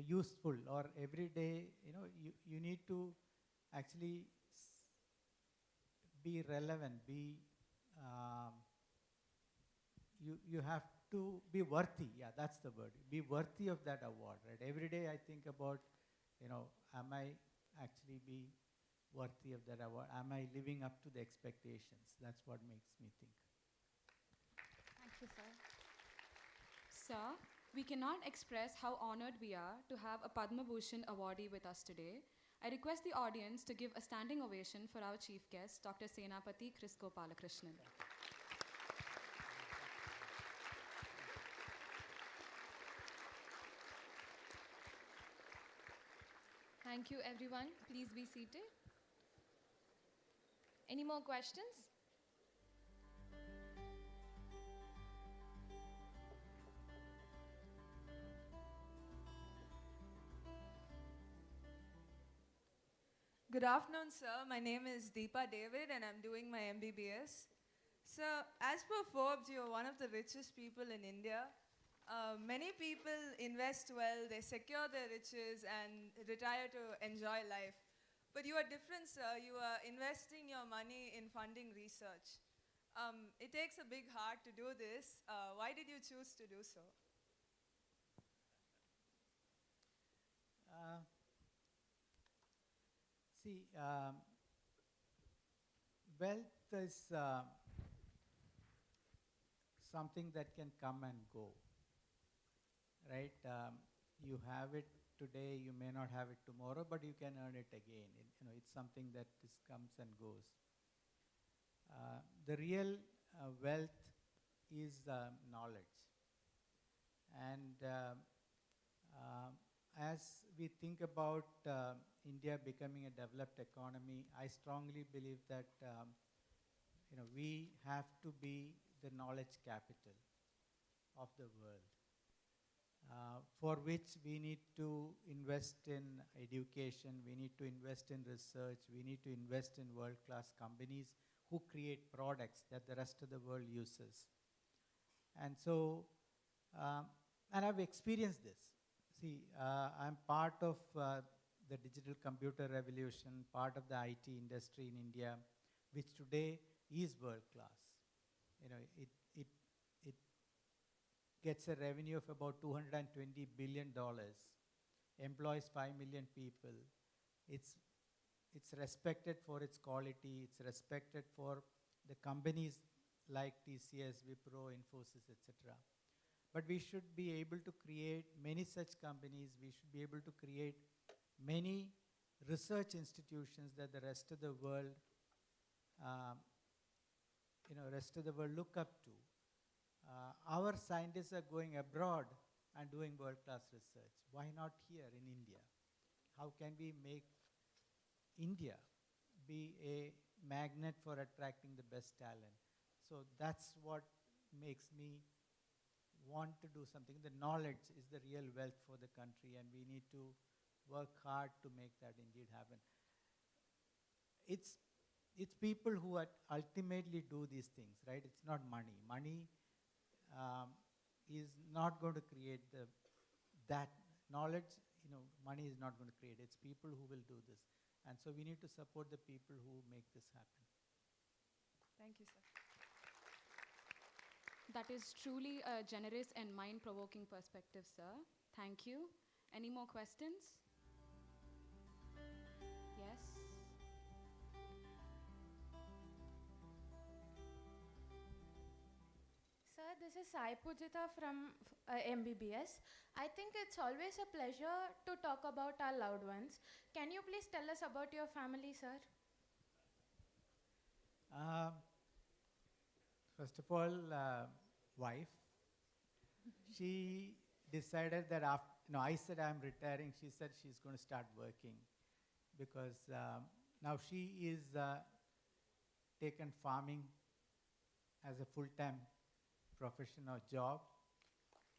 useful, or every day, you need to actually be relevant, you have to be worthy. Yeah, that's the word. Be worthy of that award, right? Every day I think about, am I actually be worthy of that award? Am I living up to the expectations? That's what makes me think. Thank you, sir. Sir, we cannot express how honored we are to have a Padma Bhushan awardee with us today. I request the audience to give a standing ovation for our chief guest, Dr. SENAPATHY KRIS Gopalakrishnan. Thank you, everyone. Please be seated. Any more questions? Good afternoon, sir. My name is Deepa David and I'm doing my MBBS. Sir, as per Forbes, you're one of the richest people in India. Many people invest well, they secure their riches and retire to enjoy life. But you are different, sir. You are investing your money in funding research. It takes a big heart to do this. Why did you choose to do so? See, wealth is something that can come and go, right? You have it today, you may not have it tomorrow, but you can earn it again. It's something that comes and goes. The real wealth is knowledge. And as we think about India becoming a developed economy, I strongly believe that we have to be the knowledge capital of the world, for which we need to invest in education, we need to invest in research, we need to invest in world-class companies who create products that the rest of the world uses. And so, and I've experienced this. See, I'm part of the digital computer revolution, part of the IT industry in India, which today is world-class. It gets a revenue of about $220 billion, employs 5 million people. It's respected for its quality. It's respected for the companies like TCS, Wipro, INFOSYS, etc. But we should be able to create many such companies. We should be able to create many research institutions that the rest of the world, look up to. Our scientists are going abroad and doing world-class research. Why not here in India? How can we make India be a magnet for attracting the best talent? So that's what makes me want to do something. The knowledge is the real wealth for the country, and we need to work hard to make that indeed happen. It's people who ultimately do these things, right? It's not money. Money is not going to create that knowledge. Money is not going to create. It's people who will do this. And so we need to support the people who make this happen. Thank you, sir. That is truly a generous and mind-provoking perspective, sir. Thank you. Any more questions? Yes. Sir, this is Sai Pujita from MBBS. I think it's always a pleasure to talk about our loved ones. Can you please tell us about your family, sir? First of all, wife. She decided that I said I'm retiring. She said she's going to start working because now she is taken farming as a full-time profession or job,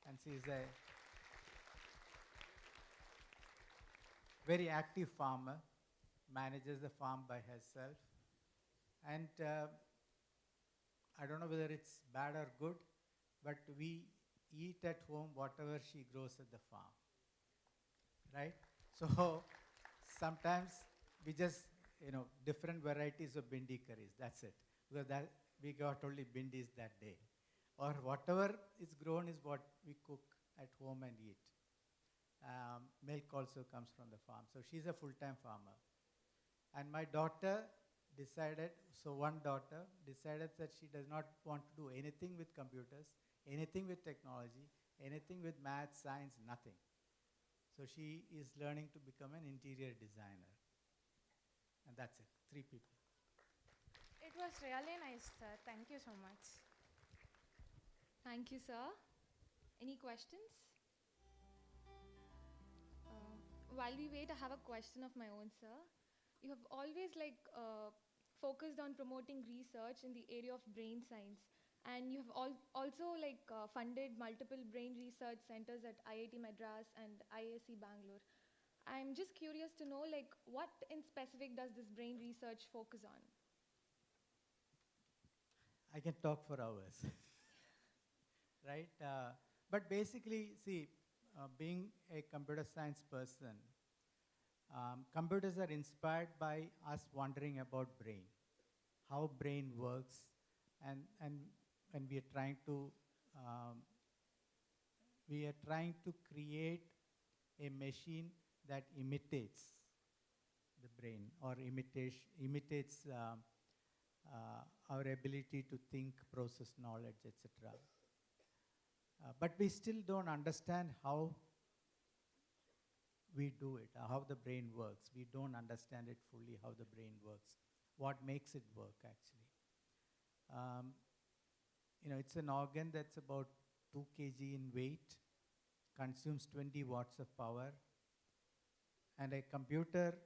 and she's a very active farmer, manages the farm by herself, and I don't know whether it's bad or good, but we eat at home whatever she grows at the farm, right? So sometimes we just, different varieties of bindi curries, that's it, because we got only bindis that day. Or whatever is grown is what we cook at home and eat. Milk also comes from the farm. So she's a full-time farmer. And my daughter one daughter decided that she does not want to do anything with computers, anything with technology, anything with math, science, nothing. So she is learning to become an interior designer. And that's it, 3 people. It was really nice, sir. Thank you so much. Thank you, sir. Any questions? While we wait, I have a question of my own, sir. You have always focused on promoting research in the area of brain science, and you have also funded multiple brain research centers at IIT Madras and IISc Bangalore. I'm just curious to know, what in specific does this brain research focus on? I can talk for hours. Right? But basically, see, being a computer science person, computers are inspired by us wondering about brain, how brain works, and we are trying to create a machine that imitates the brain or imitates our ability to think, process knowledge, etc. But we still don't understand how we do it, how the brain works. We don't understand it fully, how the brain works, what makes it work, actually. It's an organ that's about 2 kg in weight, consumes 20 watts of power, and a computer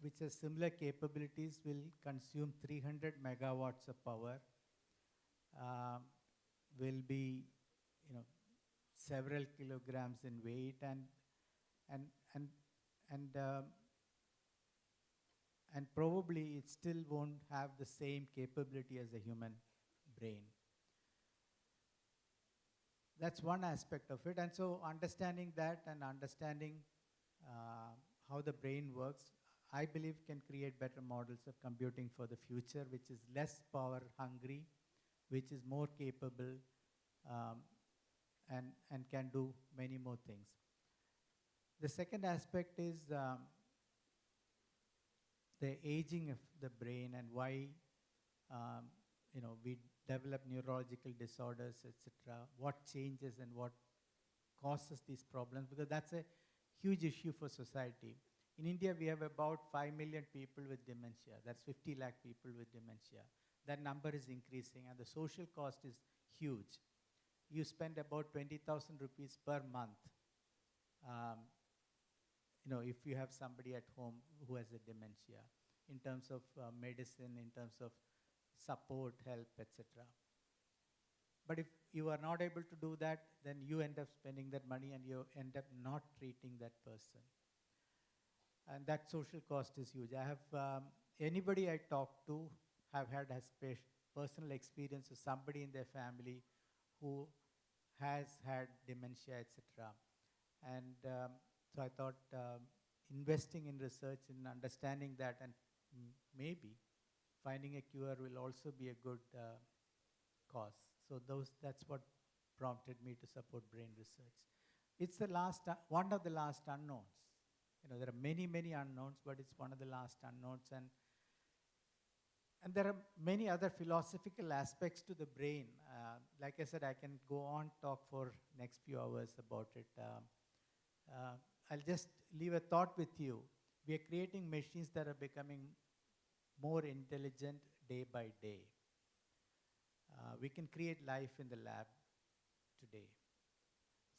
which has similar capabilities will consume 300 megawatts of power, will be, several kilograms in weight, and probably it still won't have the same capability as a human brain. That's one aspect of it, and so understanding that and understanding how the brain works, I believe can create better models of computing for the future, which is less power hungry, which is more capable, and can do many more things. The second aspect is the aging of the brain and why we develop neurological disorders, etc. What changes and what causes these problems, because that's a huge issue for society. In India, we have about 5 million people with dementia. That's 50 lakh people with dementia. That number is increasing, and the social cost is huge. You spend about 20,000 rupees per month, if you have somebody at home who has a dementia, in terms of medicine, in terms of support, help, etc. But if you are not able to do that, then you end up spending that money and you end up not treating that person. And that social cost is huge. I have, anybody I talk to have had personal experience with somebody in their family who has had dementia, etc. And so I thought investing in research and understanding that and maybe finding a cure will also be a good cause. So that's what prompted me to support brain research. It's the last, one of the last unknowns. You know, there are many, many unknowns, but it's one of the last unknowns. And there are many other philosophical aspects to the brain. Like I said, I can go on talk for next few hours about it. I'll just leave a thought with you. We are creating machines that are becoming more intelligent day by day. We can create life in the lab today.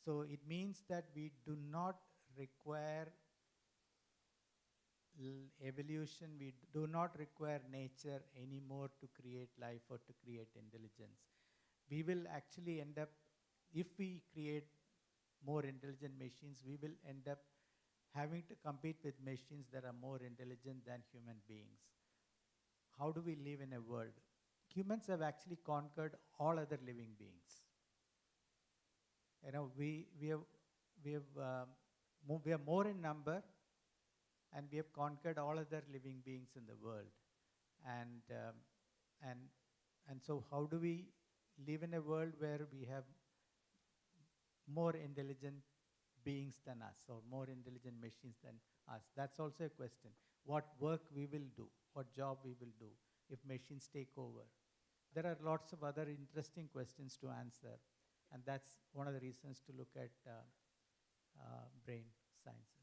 So it means that we do not require evolution, we do not require nature anymore to create life or to create intelligence. We will actually end up, if we create more intelligent machines, we will end up having to compete with machines that are more intelligent than human beings. How do we live in a world? Humans have actually conquered all other living beings. You know, we are more in number, and we have conquered all other living beings in the world. And so how do we live in a world where we have more intelligent beings than us, or more intelligent machines than us? That's also a question. What work we will do, what job we will do if machines take over? There are lots of other interesting questions to answer, and that's one of the reasons to look at brain sciences.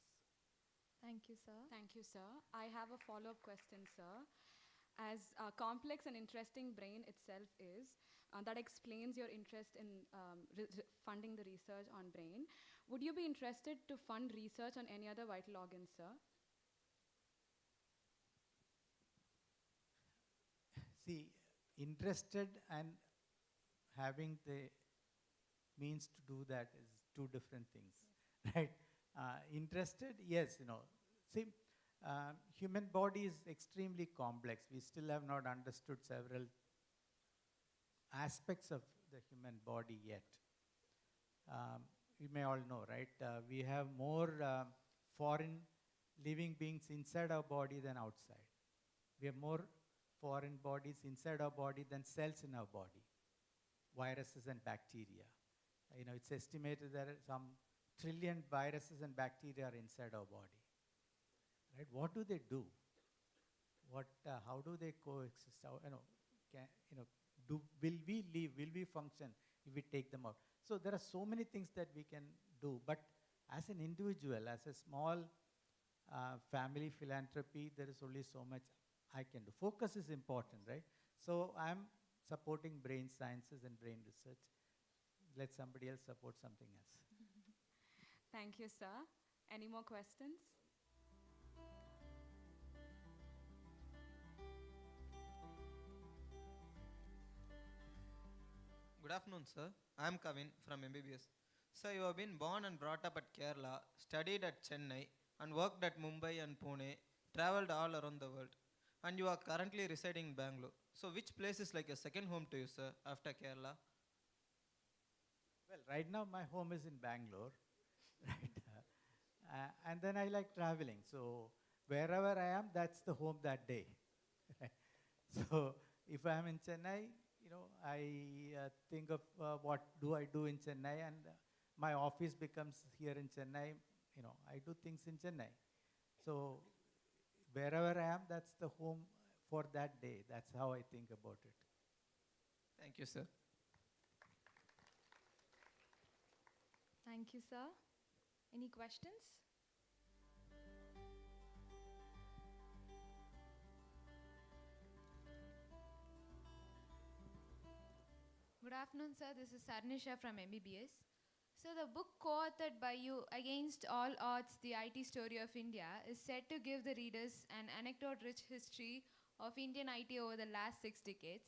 Thank you, sir. Thank you, sir. I have a follow-up question, sir. As complex and interesting brain itself is, that explains your interest in funding the research on brain. Would you be interested to fund research on any other vital organs, sir? See, interested and having the means to do that is two different things, right? Interested, yes, you know. See, human body is extremely complex. We still have not understood several aspects of the human body yet. You may all know, right? We have more foreign living beings inside our body than outside. We have more foreign bodies inside our body than cells in our body, viruses and bacteria. You know, it's estimated that some trillion viruses and bacteria are inside our body. Right? What do they do? How do they coexist? How, will we live? Will we function if we take them out? So there are so many things that we can do. But as an individual, as a small family philanthropy, there is only so much I can do. Focus is important, right? So I'm supporting brain sciences and brain research. Let somebody else support something else. Thank you, sir. Any more questions? Good afternoon, sir. I am Kavin from MBBS. Sir, you have been born and brought up at Kerala, studied at Chennai, and worked at Mumbai and Pune, traveled all around the world, and you are currently residing in Bangalore. So which place is like a second home to you, sir, after Kerala? Well, right now my home is in Bangalore, right? And then I like traveling. So wherever I am, that's the home that day. So if I am in Chennai, you know, I think of what do I do in Chennai, and my office becomes here in Chennai. You know, I do things in Chennai. So wherever I am, that's the home for that day. That's how I think about it. Thank you, sir. Thank you, sir. Any questions? Good afternoon, sir. This is Sarnisha from MBBS. So the book co-authored by you, Against All Odds, The IT Story of India, is said to give the readers an anecdote-rich history of Indian IT over the last 6 decades.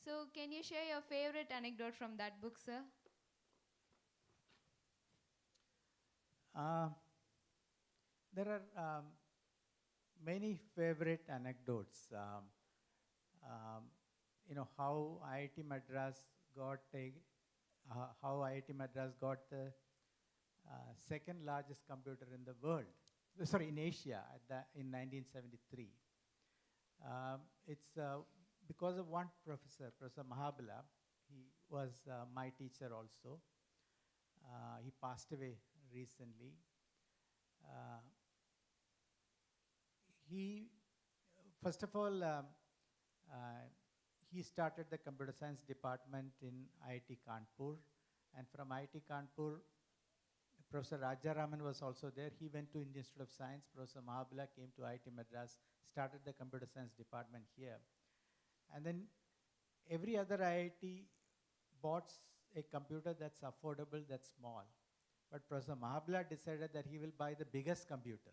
So, can you share your favorite anecdote from that book, sir? There are many favorite anecdotes. How IIT Madras got the second largest computer in the world. Sorry, in Asia in 1973. It's because of one professor, Professor Mahabala. He was my teacher also. He passed away recently. First of all, he started the computer science department in IIT Kanpur, and from IIT Kanpur, Professor Rajaraman was also there. He went to Indian Institute of Science. Professor Mahabala came to IIT Madras, started the computer science department here. And then every other IIT bought a computer that's affordable, that's small. But Professor Mahabala decided that he will buy the biggest computer.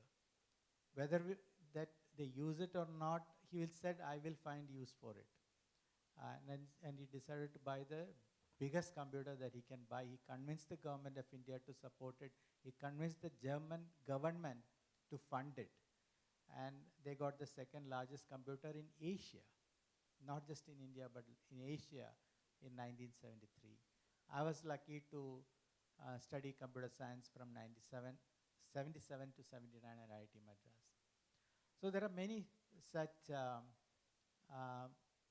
Whether that they use it or not, he will said, I will find use for it. And he decided to buy the biggest computer that he can buy. He convinced the government of India to support it. He convinced the German government to fund it. And they got the second largest computer in Asia, not just in India, but in Asia in 1973. I was lucky to study computer science from 77 to 79 at IIT Madras. So there are many such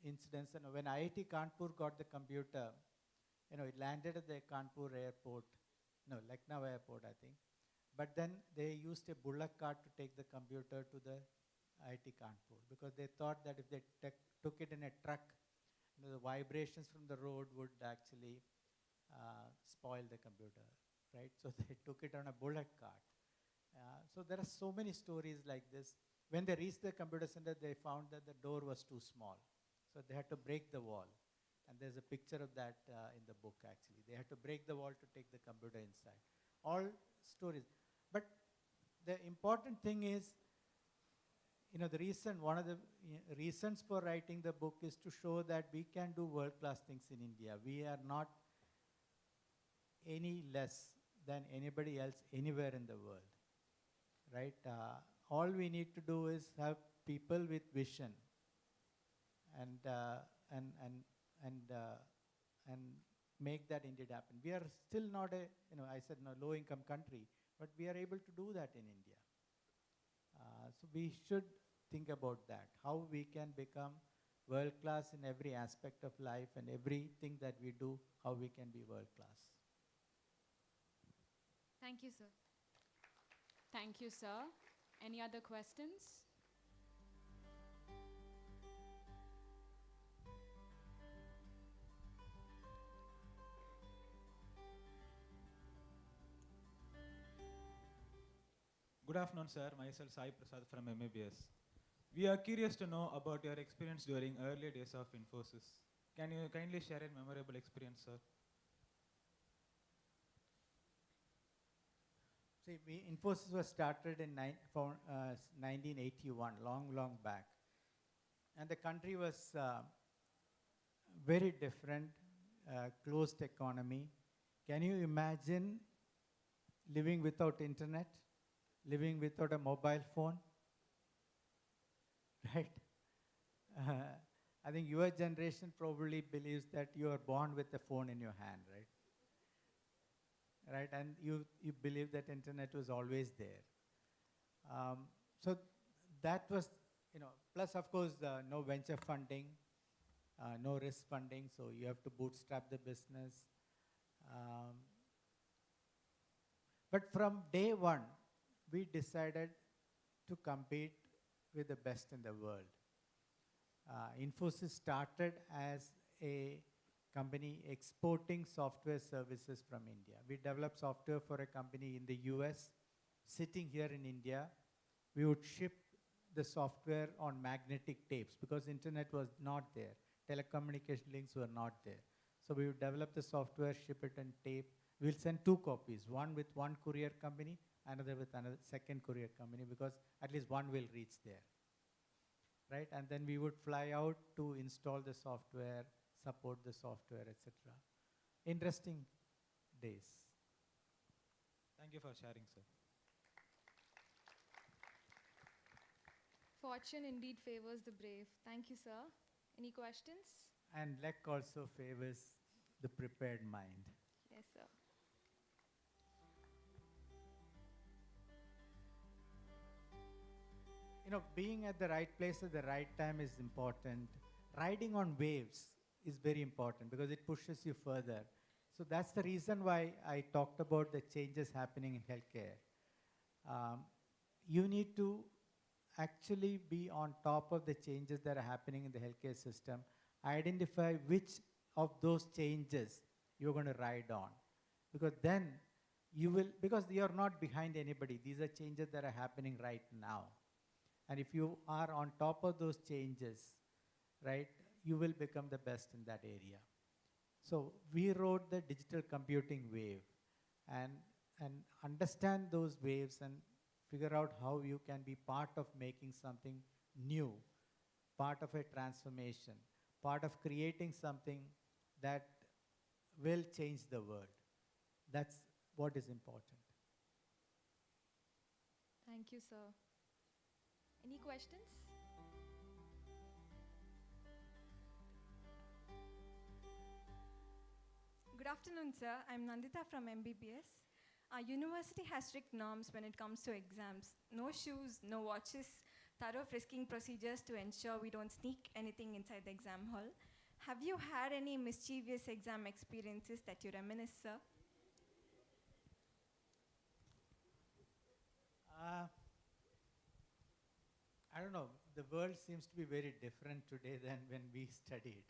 incidents. And when IIT Kanpur got the computer, it landed at the Kanpur airport, Lucknow airport, I think. But then they used a bullock cart to take the computer to the IIT Kanpur because they thought that if they took it in a truck, the vibrations from the road would actually spoil the computer, right? So they took it on a bullock cart. So there are so many stories like this. When they reached the computer center, they found that the door was too small. So they had to break the wall. And there's a picture of that in the book, actually. They had to break the wall to take the computer inside. All stories. But the important thing is, one of the reasons for writing the book is to show that we can do world-class things in India. We are not any less than anybody else anywhere in the world, right? All we need to do is have people with vision and make that indeed happen. We are still not a, low-income country, but we are able to do that in India. So we should think about that, how we can become world-class in every aspect of life and everything that we do, how we can be world-class. Thank you, sir. Thank you, sir. Any other questions? Good afternoon, sir. Myself, Sai Prasad from MBBS. We are curious to know about your experience during early days of INFOSYS. Can you kindly share a memorable experience, sir? See, INFOSYS was started in 1981, long back. And the country was very different, closed economy. Can you imagine living without internet? Living without a mobile phone, right? I think your generation probably believes that you are born with a phone in your hand, right? Right, and you believe that internet was always there. So that was, plus of course, no venture funding, no risk funding, so you have to bootstrap the business. But from day one, we decided to compete with the best in the world. INFOSYS started as a company exporting software services from India. We developed software for a company in the US, sitting here in India. We would ship the software on magnetic tapes because internet was not there. Telecommunication links were not there. So we would develop the software, ship it on tape. We'll send 2 copies, one with one courier company, another with another second courier company, because at least one will reach there, right? And then we would fly out to install the software, support the software, etc. Interesting days. Thank you for sharing, sir. Fortune indeed favors the brave. Thank you, sir. Any questions? And luck also favors the prepared mind. Yes, sir. You know, being at the right place at the right time is important. Riding on waves is very important because it pushes you further. So that's the reason why I talked about the changes happening in healthcare. You need to actually be on top of the changes that are happening in the healthcare system. Identify which of those changes you're going to ride on. Because then you will, because you're not behind anybody. These are changes that are happening right now. And if you are on top of those changes, right, you will become the best in that area. So we rode the digital computing wave and understand those waves and figure out how you can be part of making something new, part of a transformation, part of creating something that will change the world. That's what is important. Thank you, sir. Any questions? Good afternoon, sir. I'm Nandita from MBBS. Our university has strict norms when it comes to exams. No shoes, no watches, thorough frisking procedures to ensure we don't sneak anything inside the exam hall. Have you had any mischievous exam experiences that you reminisce, sir? I don't know. The world seems to be very different today than when we studied.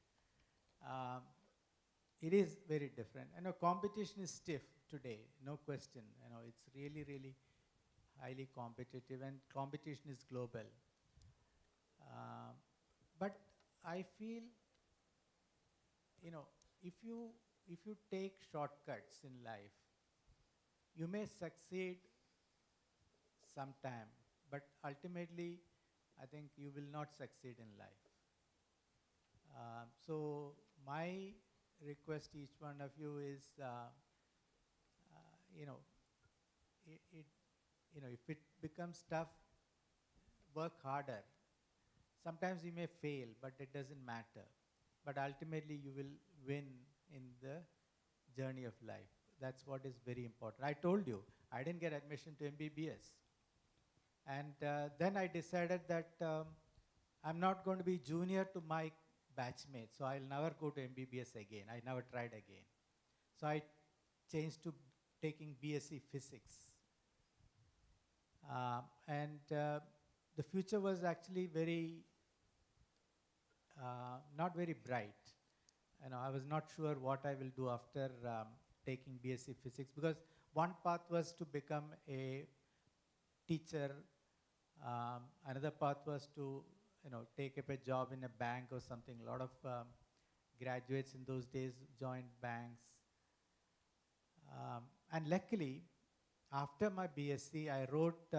It is very different. I know competition is stiff today, no question. You know, it's really, really highly competitive, and competition is global. But I feel, you know, if you take shortcuts in life, you may succeed sometime, but ultimately, I think you will not succeed in life. So my request to each one of you is, you know, if it becomes tough, work harder. Sometimes you may fail, but it doesn't matter. But ultimately, you will win in the journey of life. That's what is very important. I told you, I didn't get admission to MBBS. And then I decided that I'm not going to be junior to my batchmates, so I'll never go to MBBS again. I never tried again. So I changed to taking BSc Physics. The future was actually very, not very bright. You know, I was not sure what I will do after taking BSc Physics, because one path was to become a teacher. Another path was to, you know, take up a job in a bank or something. A lot of graduates in those days joined banks. And luckily, after my BSc, I wrote,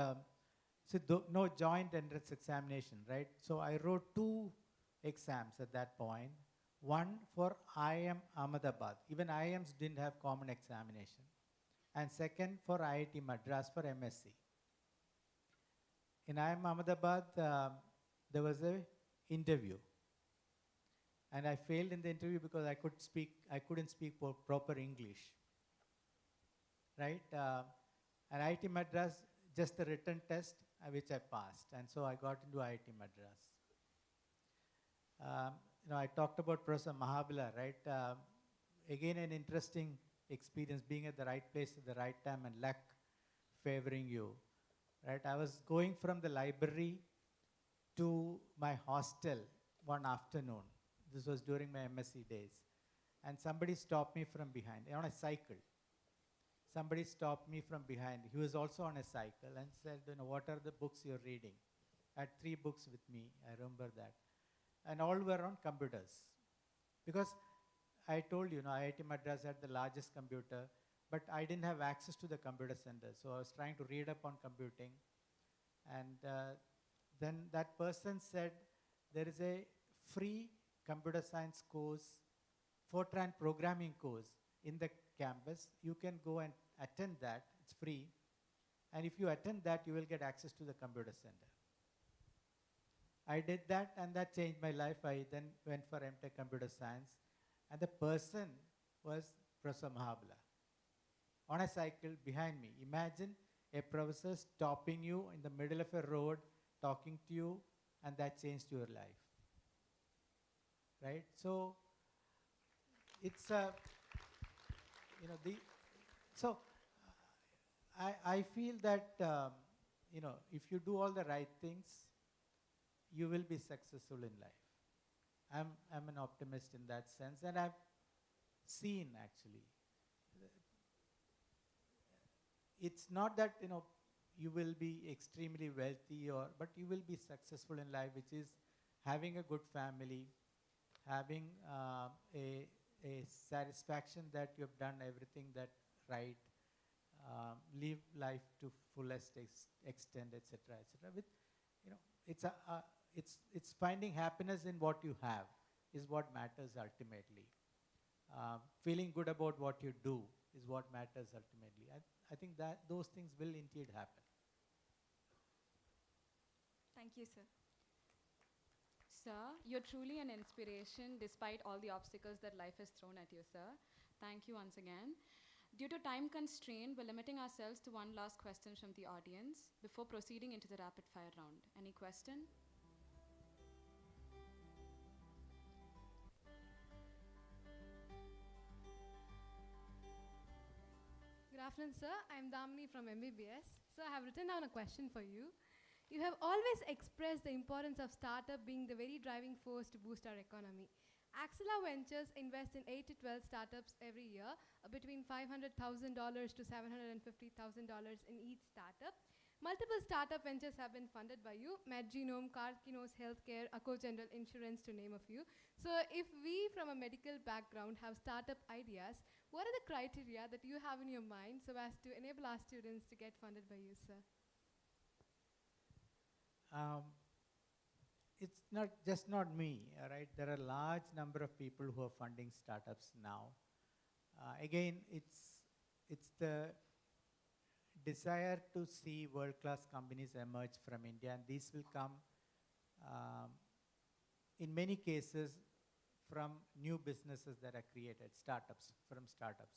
no joint entrance examination, right? So I wrote 2 exams at that point. One for IIM Ahmedabad. Even IIMs didn't have common examination. And second for IIT Madras for MSc. In IIM Ahmedabad, there was an interview. And I failed in the interview because I couldn't speak proper English. Right? And IIT Madras, just the written test, which I passed. And so I got into IIT Madras. You know, I talked about Professor Mahabala, right? Again, an interesting experience, being at the right place at the right time and luck favoring you. Right? I was going from the library to my hostel one afternoon. This was during my MSc days. And somebody stopped me from behind on a cycle. Somebody stopped me from behind. He was also on a cycle and said, you know, what are the books you're reading? I had 3 books with me, I remember that. And all were on computers. Because I told you, IIT Madras had the largest computer, but I didn't have access to the computer center. So I was trying to read up on computing. And then that person said, there is a free computer science course Fortran programming course in the campus. You can go and attend that. It's free. And if you attend that, you will get access to the computer center. I did that, and that changed my life. I then went for MTech Computer Science, and the person was Professor Mahabala on a cycle behind me. Imagine a professor stopping you in the middle of a road, talking to you, and that changed your life. Right? So it's a, I feel that, if you do all the right things, you will be successful in life. I'm an optimist in that sense, and I've seen actually. It's not that, you will be extremely wealthy but you will be successful in life, which is having a good family, having a satisfaction that you have done everything that right, live life to fullest extent, etc., etc. With, it's finding happiness in what you have is what matters ultimately. Feeling good about what you do is what matters ultimately. I think that those things will indeed happen. Thank you, sir. Sir, you're truly an inspiration despite all the obstacles that life has thrown at you, sir. Thank you once again. Due to time constraint, we're limiting ourselves to one last question from the audience before proceeding into the rapid fire round. Any question? Good afternoon, sir. I'm Damini from MBBS. Sir, I have written down a question for you. You have always expressed the importance of startup being the very driving force to boost our economy. AXILOR Ventures invests in 8 to 12 startups every year, between $500,000 to $750,000 in each startup. Multiple startup ventures have been funded by you: MedGenome, Karkinos Healthcare, Acco General Insurance, to name a few. So if we from a medical background have startup ideas, what are the criteria that you have in your mind so as to enable our students to get funded by you, sir? It's not me, right? There are a large number of people who are funding startups now. Again, it's the desire to see world-class companies emerge from India, and these will come, in many cases, from new businesses that are created, from startups.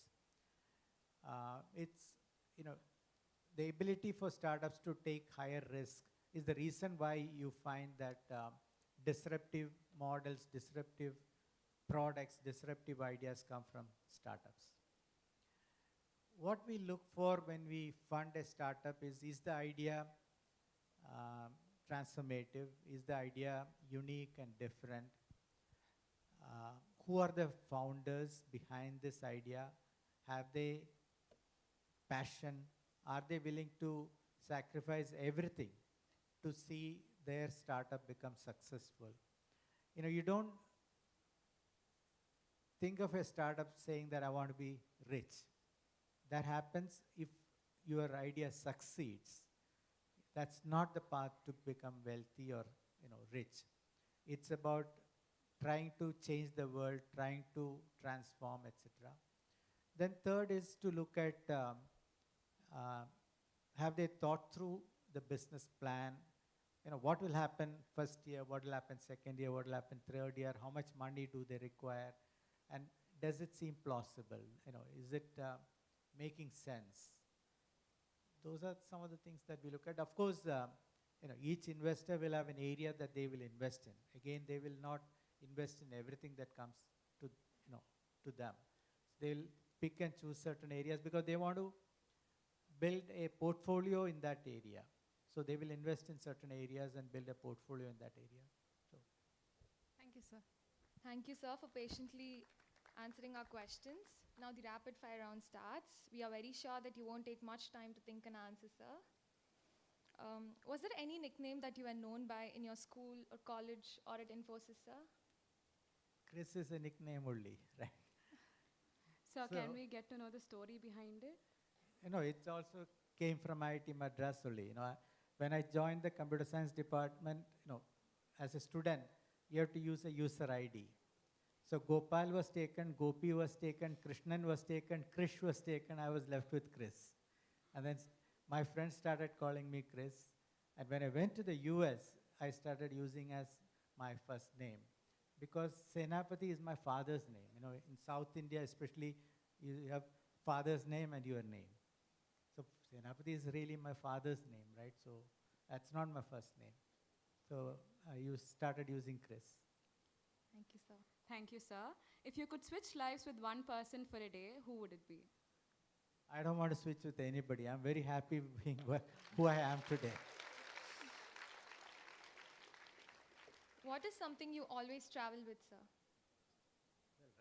The ability for startups to take higher risk is the reason why you find that disruptive models, disruptive products, disruptive ideas come from startups. What we look for when we fund a startup is the idea transformative? Is the idea unique and different? Who are the founders behind this idea? Have they passion? Are they willing to sacrifice everything to see their startup become successful? You don't think of a startup saying that I want to be rich. That happens if your idea succeeds. That's not the path to become wealthy or rich. It's about trying to change the world, trying to transform, etc. Then third is to look at have they thought through the business plan? What will happen first year, what will happen second year, what will happen third year, how much money do they require, and does it seem plausible? Is it making sense? Those are some of the things that we look at. Of course, each investor will have an area that they will invest in. Again, they will not invest in everything that comes to them. So they'll pick and choose certain areas because they want to build a portfolio in that area. So they will invest in certain areas and build a portfolio in that area. So. Thank you, sir. Thank you, sir, for patiently answering our questions. Now the rapid fire round starts. We are very sure that you won't take much time to think and answer, sir. Was there any nickname that you were known by in your school or college or at INFOSYS, sir? KRIS is a nickname only, right? Sir, can we get to know the story behind it? It also came from IIT Madras only. When I joined the computer science department, as a student, you have to use a user ID. So Gopal was taken, Gopi was taken, Krishnan was taken, Krish was taken, I was left with Chris. And then my friends started calling me Chris. And when I went to the US, I started using as my first name. Because Senapathy is my father's name. You know, in South India especially, you have father's name and your name. So Senapathy is really my father's name, right? So that's not my first name. So I started using Chris. Thank you, sir. Thank you, sir. If you could switch lives with one person for a day, who would it be? I don't want to switch with anybody. I'm very happy being who I am today. What is something you always travel with, sir?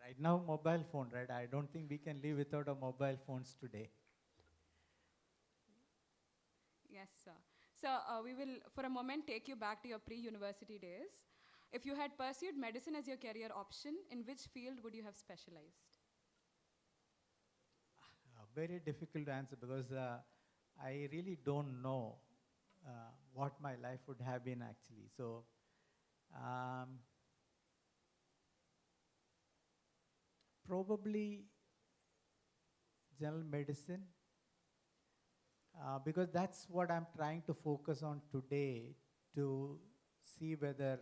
Right now, mobile phone, right? I don't think we can live without our mobile phones today. Yes, sir. So we will, for a moment, take you back to your pre-university days. If you had pursued medicine as your career option, in which field would you have specialized? Very difficult to answer because I really don't know what my life would have been actually. So probably general medicine because that's what I'm trying to focus on today to see whether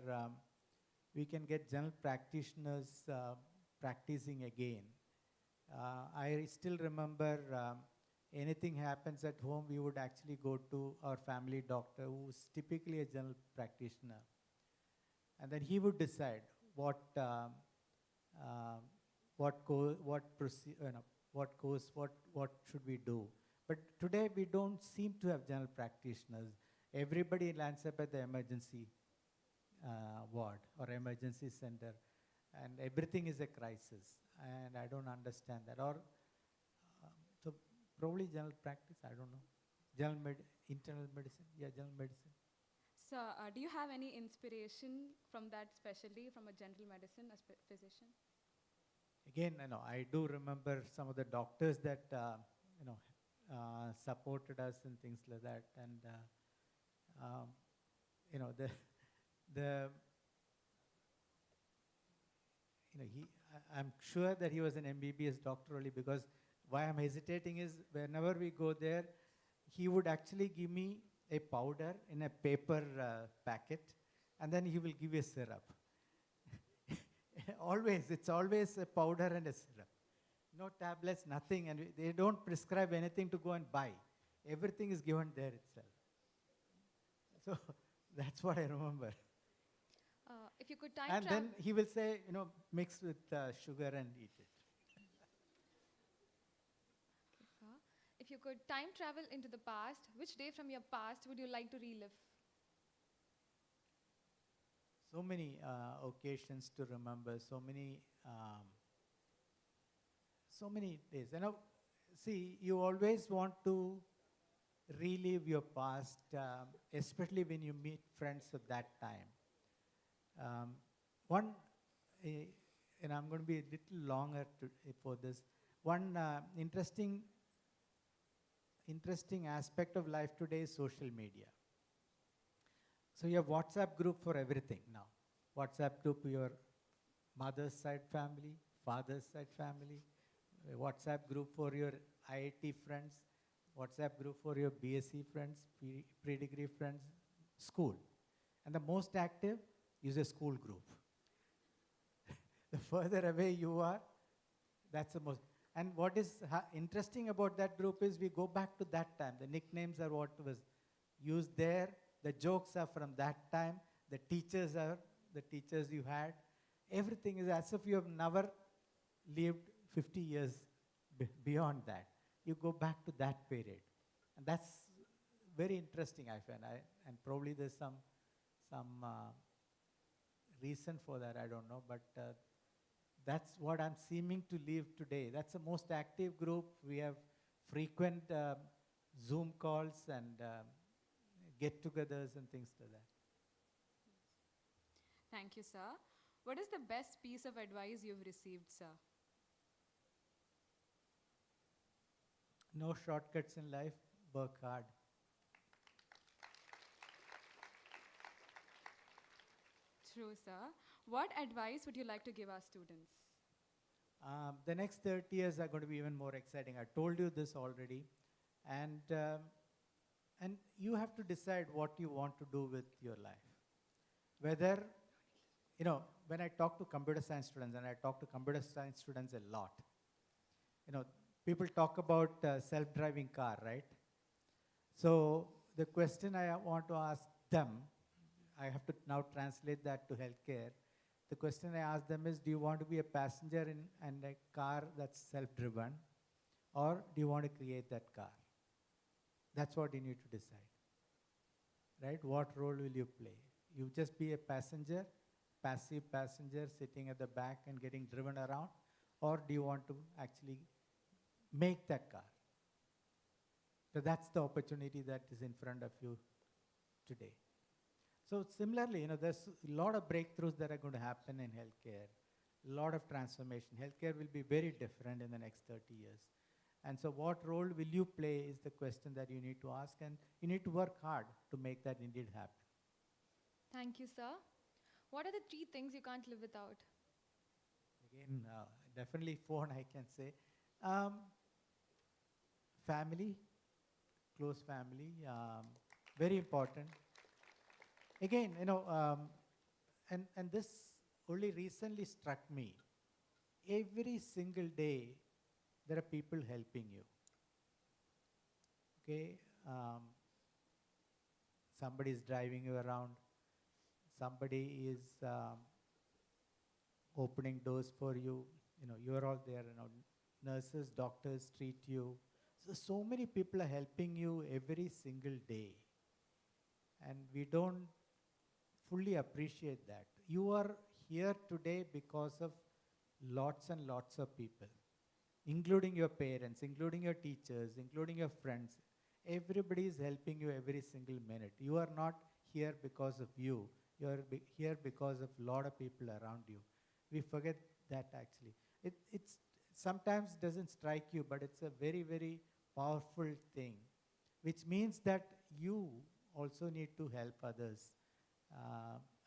we can get general practitioners practicing again. I still remember anything happens at home, we would actually go to our family doctor, who's typically a general practitioner. And then he would decide what should we do. But today we don't seem to have general practitioners. Everybody lands up at the emergency ward or emergency center, and everything is a crisis. And I don't understand that. Or so probably general practice, I don't know. Internal medicine, yeah, general medicine. So do you have any inspiration from that specialty, from a general medicine, a physician? Again, I do remember some of the doctors that supported us and things like that. And I'm sure that he was an MBBS doctor only because why I'm hesitating is whenever we go there, he would actually give me a powder in a paper packet, and then he will give you a syrup. It's always a powder and a syrup. No tablets, nothing, and they don't prescribe anything to go and buy. Everything is given there itself. So that's what I remember. If you could time And then he will say, mix with sugar and eat it. Okay, sir. If you could time travel into the past, which day from your past would you like to relive? So many occasions to remember, so many days. See, you always want to relive your past, especially when you meet friends of that time. And I'm going to be a little longer for this. One interesting aspect of life today is social media. So you have WhatsApp group for everything now. WhatsApp group for your mother's side family, father's side family, WhatsApp group for your IIT friends, WhatsApp group for your BSc friends, pre-degree friends, school. And the most active is a school group. The further away you are, that's the most. And what is interesting about that group is we go back to that time. The nicknames are what was used there. The jokes are from that time. The teachers are the teachers you had. Everything is as if you have never lived 50 years beyond that. You go back to that period. And that's very interesting, I find. And probably there's some reason for that, I don't know. But that's what I'm seeming to live today. That's the most active group. We have frequent Zoom calls and get-togethers and things like that. Thank you, sir. What is the best piece of advice you've received, sir? No shortcuts in life, work hard. True, sir. What advice would you like to give our students? The next 30 years are going to be even more exciting. I told you this already. And you have to decide what you want to do with your life. Whether, when I talk to computer science students, and I talk to computer science students a lot, people talk about self-driving car, right? So the question I want to ask them, I have to now translate that to healthcare. The question I ask them is, do you want to be a passenger in a car that's self-driven, or do you want to create that car? That's what you need to decide, right? What role will you play? You just be a passenger, passive passenger sitting at the back and getting driven around, or do you want to actually make that car? So that's the opportunity that is in front of you today. So similarly, there's a lot of breakthroughs that are going to happen in healthcare, a lot of transformation. Healthcare will be very different in the next 30 years. And so what role will you play is the question that you need to ask, and you need to work hard to make that indeed happen. Thank you, sir. What are the 3 things you can't live without? Again, definitely phone, I can say. Family, close family, very important. Again, and this only recently struck me. Every single day, there are people helping you. Okay, somebody is driving you around. Somebody is opening doors for you. You are all there. Nurses, doctors treat you. So many people are helping you every single day, and we don't fully appreciate that. You are here today because of lots and lots of people, including your parents, including your teachers, including your friends. Everybody is helping you every single minute. You are not here because of you. You are here because of a lot of people around you. We forget that actually. It's sometimes doesn't strike you, but it's a very, very powerful thing, which means that you also need to help others.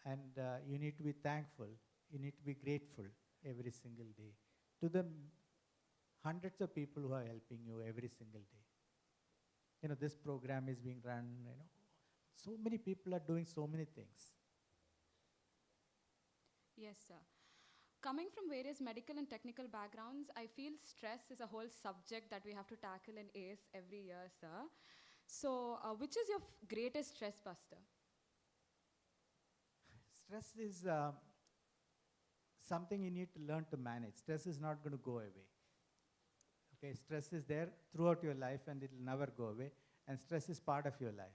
And you need to be thankful. You need to be grateful every single day to the hundreds of people who are helping you every single day. This program is being run, so many people are doing so many things. Yes, sir. Coming from various medical and technical backgrounds, I feel stress is a whole subject that we have to tackle in ACE every year, sir. So, which is your greatest stress buster? Stress is something you need to learn to manage. Stress is not going to go away. Okay, stress is there throughout your life and it will never go away. And stress is part of your life.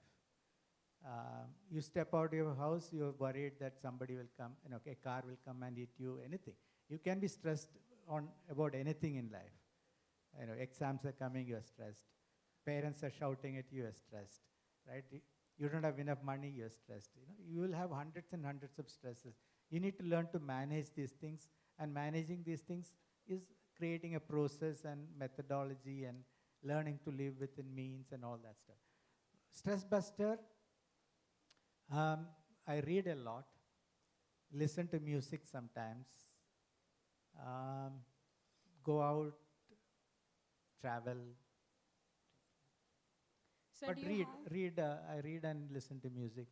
You step out of your house, you're worried that somebody will come, a car will come and hit you, anything. You can be stressed about anything in life. Exams are coming, you're stressed. Parents are shouting at you, you're stressed, right? You don't have enough money, you're stressed. You will have hundreds and hundreds of stresses. You need to learn to manage these things, and managing these things is creating a process and methodology and learning to live within means and all that stuff. Stress buster, I read a lot, listen to music sometimes, go out, travel. So But I read and listen to music.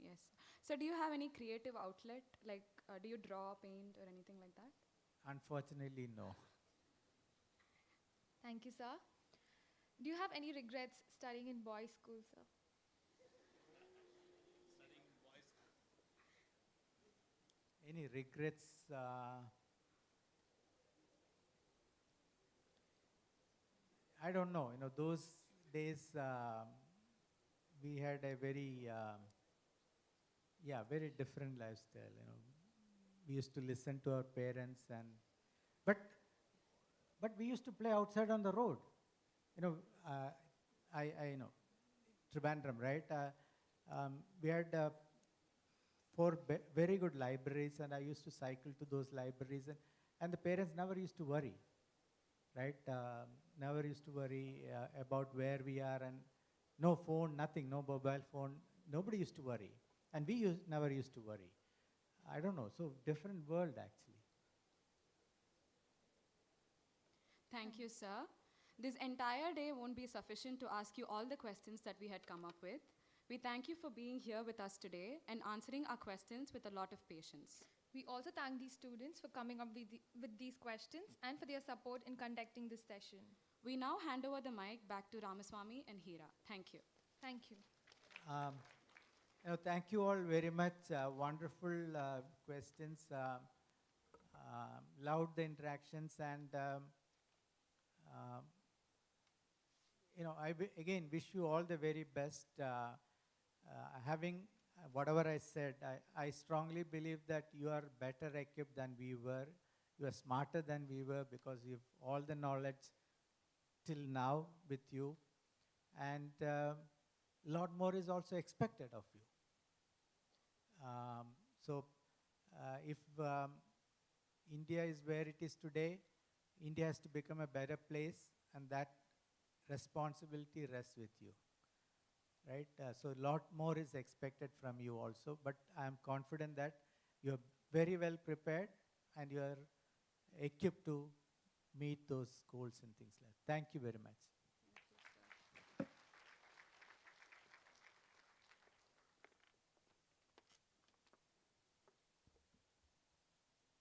Yes. So do you have any creative outlet? Like, do you draw, paint, or anything like that? Unfortunately, no. Thank you, sir. Do you have any regrets studying in boys' school, sir? Any regrets? I don't know. Those days we had a very, very different lifestyle. We used to listen to our parents, but we used to play outside on the road. I know Trivandrum, right? We had 4 very good libraries, and I used to cycle to those libraries, and the parents never used to worry, right? Never used to worry about where we are, and no phone, nothing, no mobile phone. Nobody used to worry, and we never used to worry. I don't know, so different world actually. Thank you, sir. This entire day won't be sufficient to ask you all the questions that we had come up with. We thank you for being here with us today and answering our questions with a lot of patience. We also thank these students for coming up with these questions and for their support in conducting this session. We now hand over the mic back to Ramaswamy and Hira. Thank you. Thank you. Thank you all very much. Wonderful questions. Loved the interactions, and I again wish you all the very best. Having whatever I said, I strongly believe that you are better equipped than we were. You are smarter than we were because you have all the knowledge till now with you, and a lot more is also expected of you. If India is where it is today, India has to become a better place, and that responsibility rests with you, right? So a lot more is expected from you also, but I am confident that you are very well prepared and you are equipped to meet those goals and things like that. Thank you very much.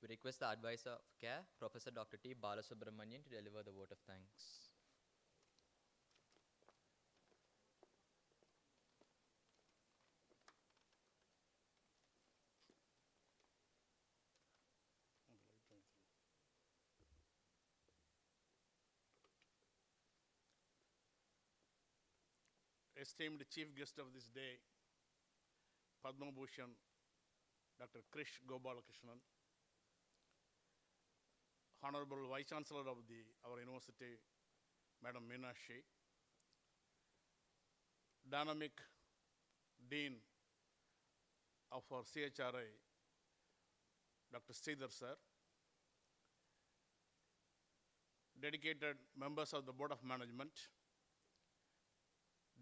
We request the Advisor of CARE, Professor Dr. T. Balasubramanian, to deliver the vote of thanks. Esteemed chief guest of this day, Padma Bhushan, Dr. KRIS Gopalakrishnan, Honorable Vice Chancellor of our university, Madam Meenakshi, dynamic Dean of our CHRI, Dr. Sridhar sir, dedicated members of the Board of Management,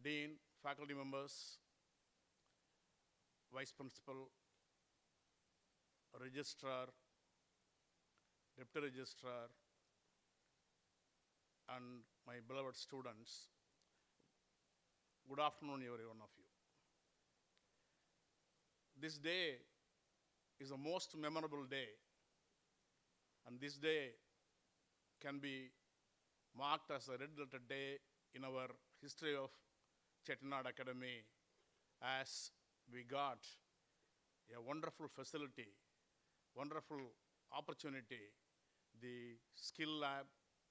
Dean, faculty members, Vice Principal, Registrar, Deputy Registrar, and my beloved students, good afternoon, every one of you. This day is a most memorable day, and this day can be marked as a red letter day in our history of Chettinad Academy, as we got a wonderful facility, wonderful opportunity, the skill lab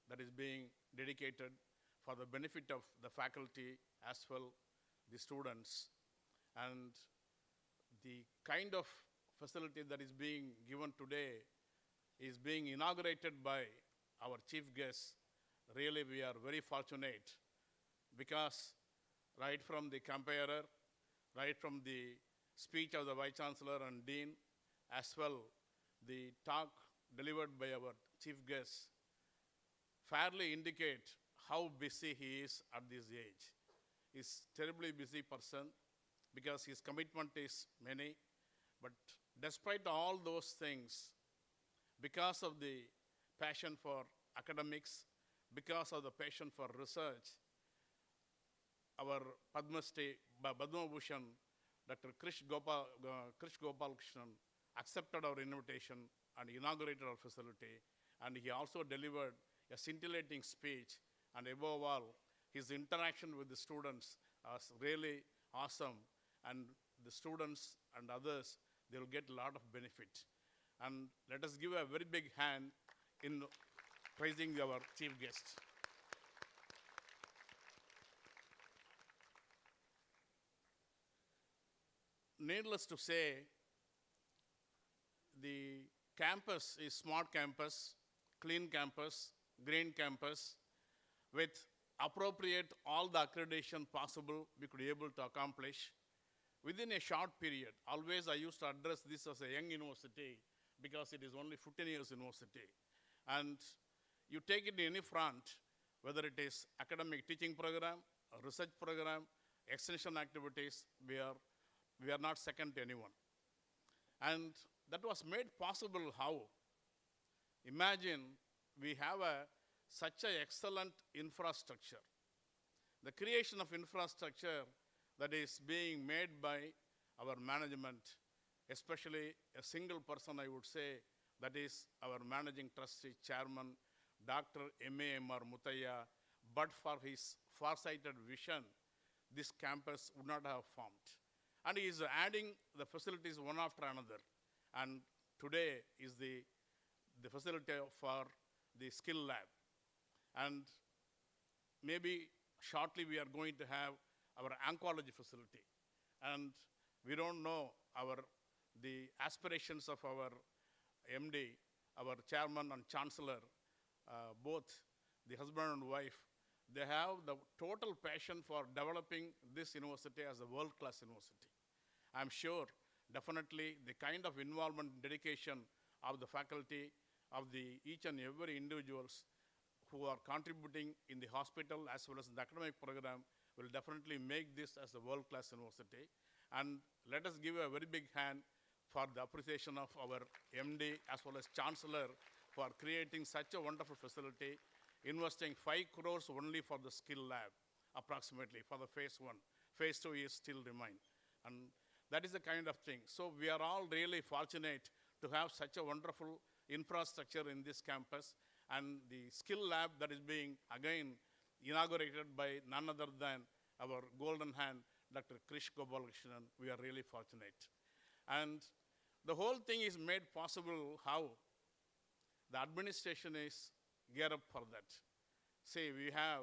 that is being dedicated for the benefit of the faculty as well the students, and the kind of facility that is being given today is being inaugurated by our chief guest. Really, we are very fortunate, because right from the comparer, right from the speech of the Vice Chancellor and Dean, as well the talk delivered by our chief guest, fairly indicate how busy he is at this age. He's a terribly busy person because his commitment is many, but despite all those things, because of the passion for academics, because of the passion for research, our Padma Bhushan, Dr. KRIS Gopalakrishnan, accepted our invitation and inaugurated our facility, and he also delivered a scintillating speech, and above all, his interaction with the students was really awesome, and the students and others, they will get a lot of benefit. And let us give a very big hand in praising our chief guest. Needless to say, the campus is smart campus, clean campus, green campus, with appropriate all the accreditation possible we could be able to accomplish within a short period. Always I used to address this as a young university because it is only 15 years university. And you take it in any front, whether it is academic teaching program, a research program, extension activities, we are not second to anyone. And that was made possible how? Imagine we have such an excellent infrastructure. The creation of infrastructure that is being made by our management, especially a single person, I would say, that is our managing trustee chairman, Dr. M.A.M.R. Muthaiya. But for his far-sighted vision, this campus would not have formed. And he is adding the facilities one after another. And today is the facility for the skill lab. And maybe shortly we are going to have our oncology facility. And we don't know the aspirations of our MD, our chairman and chancellor, both the husband and wife. They have the total passion for developing this university as a world-class university. I'm sure, definitely, the kind of involvement and dedication of the faculty, of each and every individuals who are contributing in the hospital as well as in the academic program will definitely make this as a world-class university. And let us give a very big hand for the appreciation of our MD as well as Chancellor for creating such a wonderful facility, investing 5 crores only for the skill lab, approximately, for the phase 1. Phase 2 is still remain. And that is the kind of thing. So we are all really fortunate to have such a wonderful infrastructure in this campus. And the skill lab that is being, again, inaugurated by none other than our golden hand, Dr. KRIS Gopalakrishnan. We are really fortunate. And the whole thing is made possible how? The administration is geared up for that. See, we have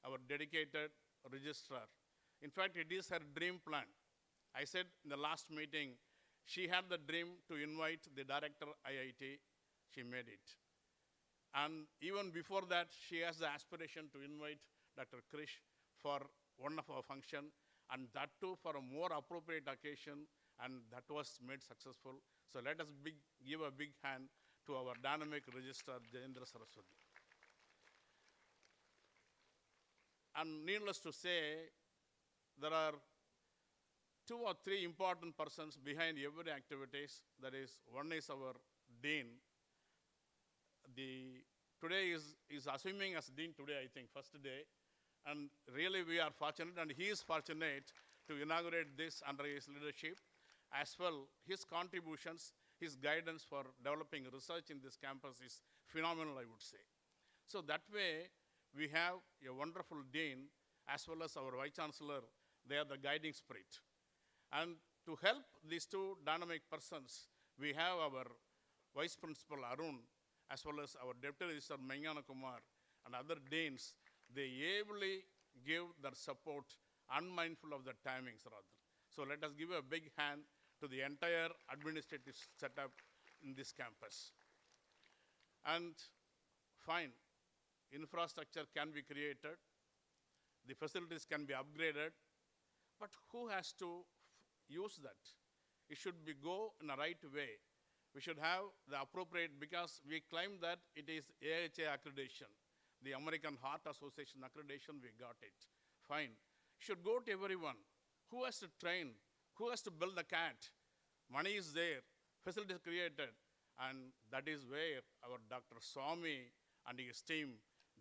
our dedicated registrar. In fact, it is her dream plan. I said in the last meeting, she had the dream to invite the director IIT. She made it. And even before that, she has the aspiration to invite Dr. KRIS for one of our function, and that too for a more appropriate occasion, and that was made successful. So let us give a big hand to our dynamic registrar, Jayendra Saraswati. And needless to say, there are 2 or 3 important persons behind every activities. That is, one is our dean. Today is assuming as dean today, I think, first day. And really we are fortunate, and he is fortunate to inaugurate this under his leadership. As well, his contributions, his guidance for developing research in this campus is phenomenal, I would say. So that way, we have a wonderful dean, as well as our vice chancellor. They are the guiding spirit. And to help these 2 dynamic persons, we have our vice principal Arun, as well as our deputy registrar Mengana Kumar, and other deans. They ably give their support, unmindful of the timings rather. So let us give a big hand to the entire administrative setup in this campus. And fine, infrastructure can be created, the facilities can be upgraded, but who has to use that? It should go in the right way. We should have the appropriate, because we claim that it is AHA accreditation, the American Heart Association accreditation, we got it. Fine. Should go to everyone. Who has to train? Who has to build the cat? Money is there, facilities created, and that is where our Dr. Swami and his team,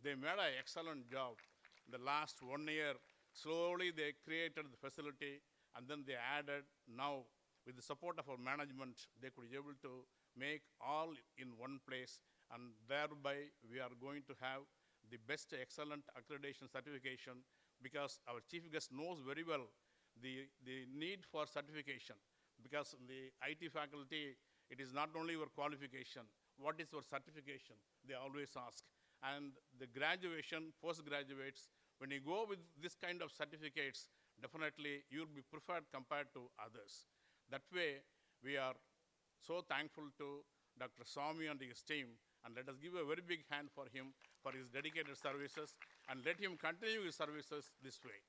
they made an excellent job. The last 1 year, slowly they created the facility, and then they added. Now, with the support of our management, they could be able to make all in one place, and thereby we are going to have the best excellent accreditation certification, because our chief guest knows very well the need for certification. Because in the IT faculty, it is not only your qualification, what is your certification? They always ask. And the graduation, postgraduates, when you go with this kind of certificates, definitely you'll be preferred compared to others. That way, we are so thankful to Dr. Swami and his team, and let us give a very big hand for him for his dedicated services, and let him continue his services this way.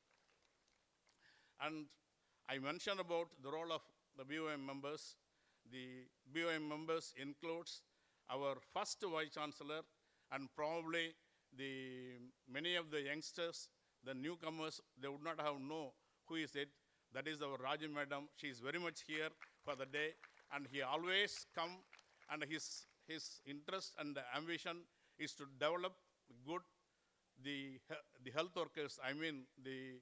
And I mentioned about the role of the BOM members. The BOM members includes our first Vice Chancellor, and probably many of the youngsters, the newcomers, they would not have known who is it. That is our Raju Madam. She is very much here for the day, and he always come, and his interest and ambition is to develop good, the health workers, I mean the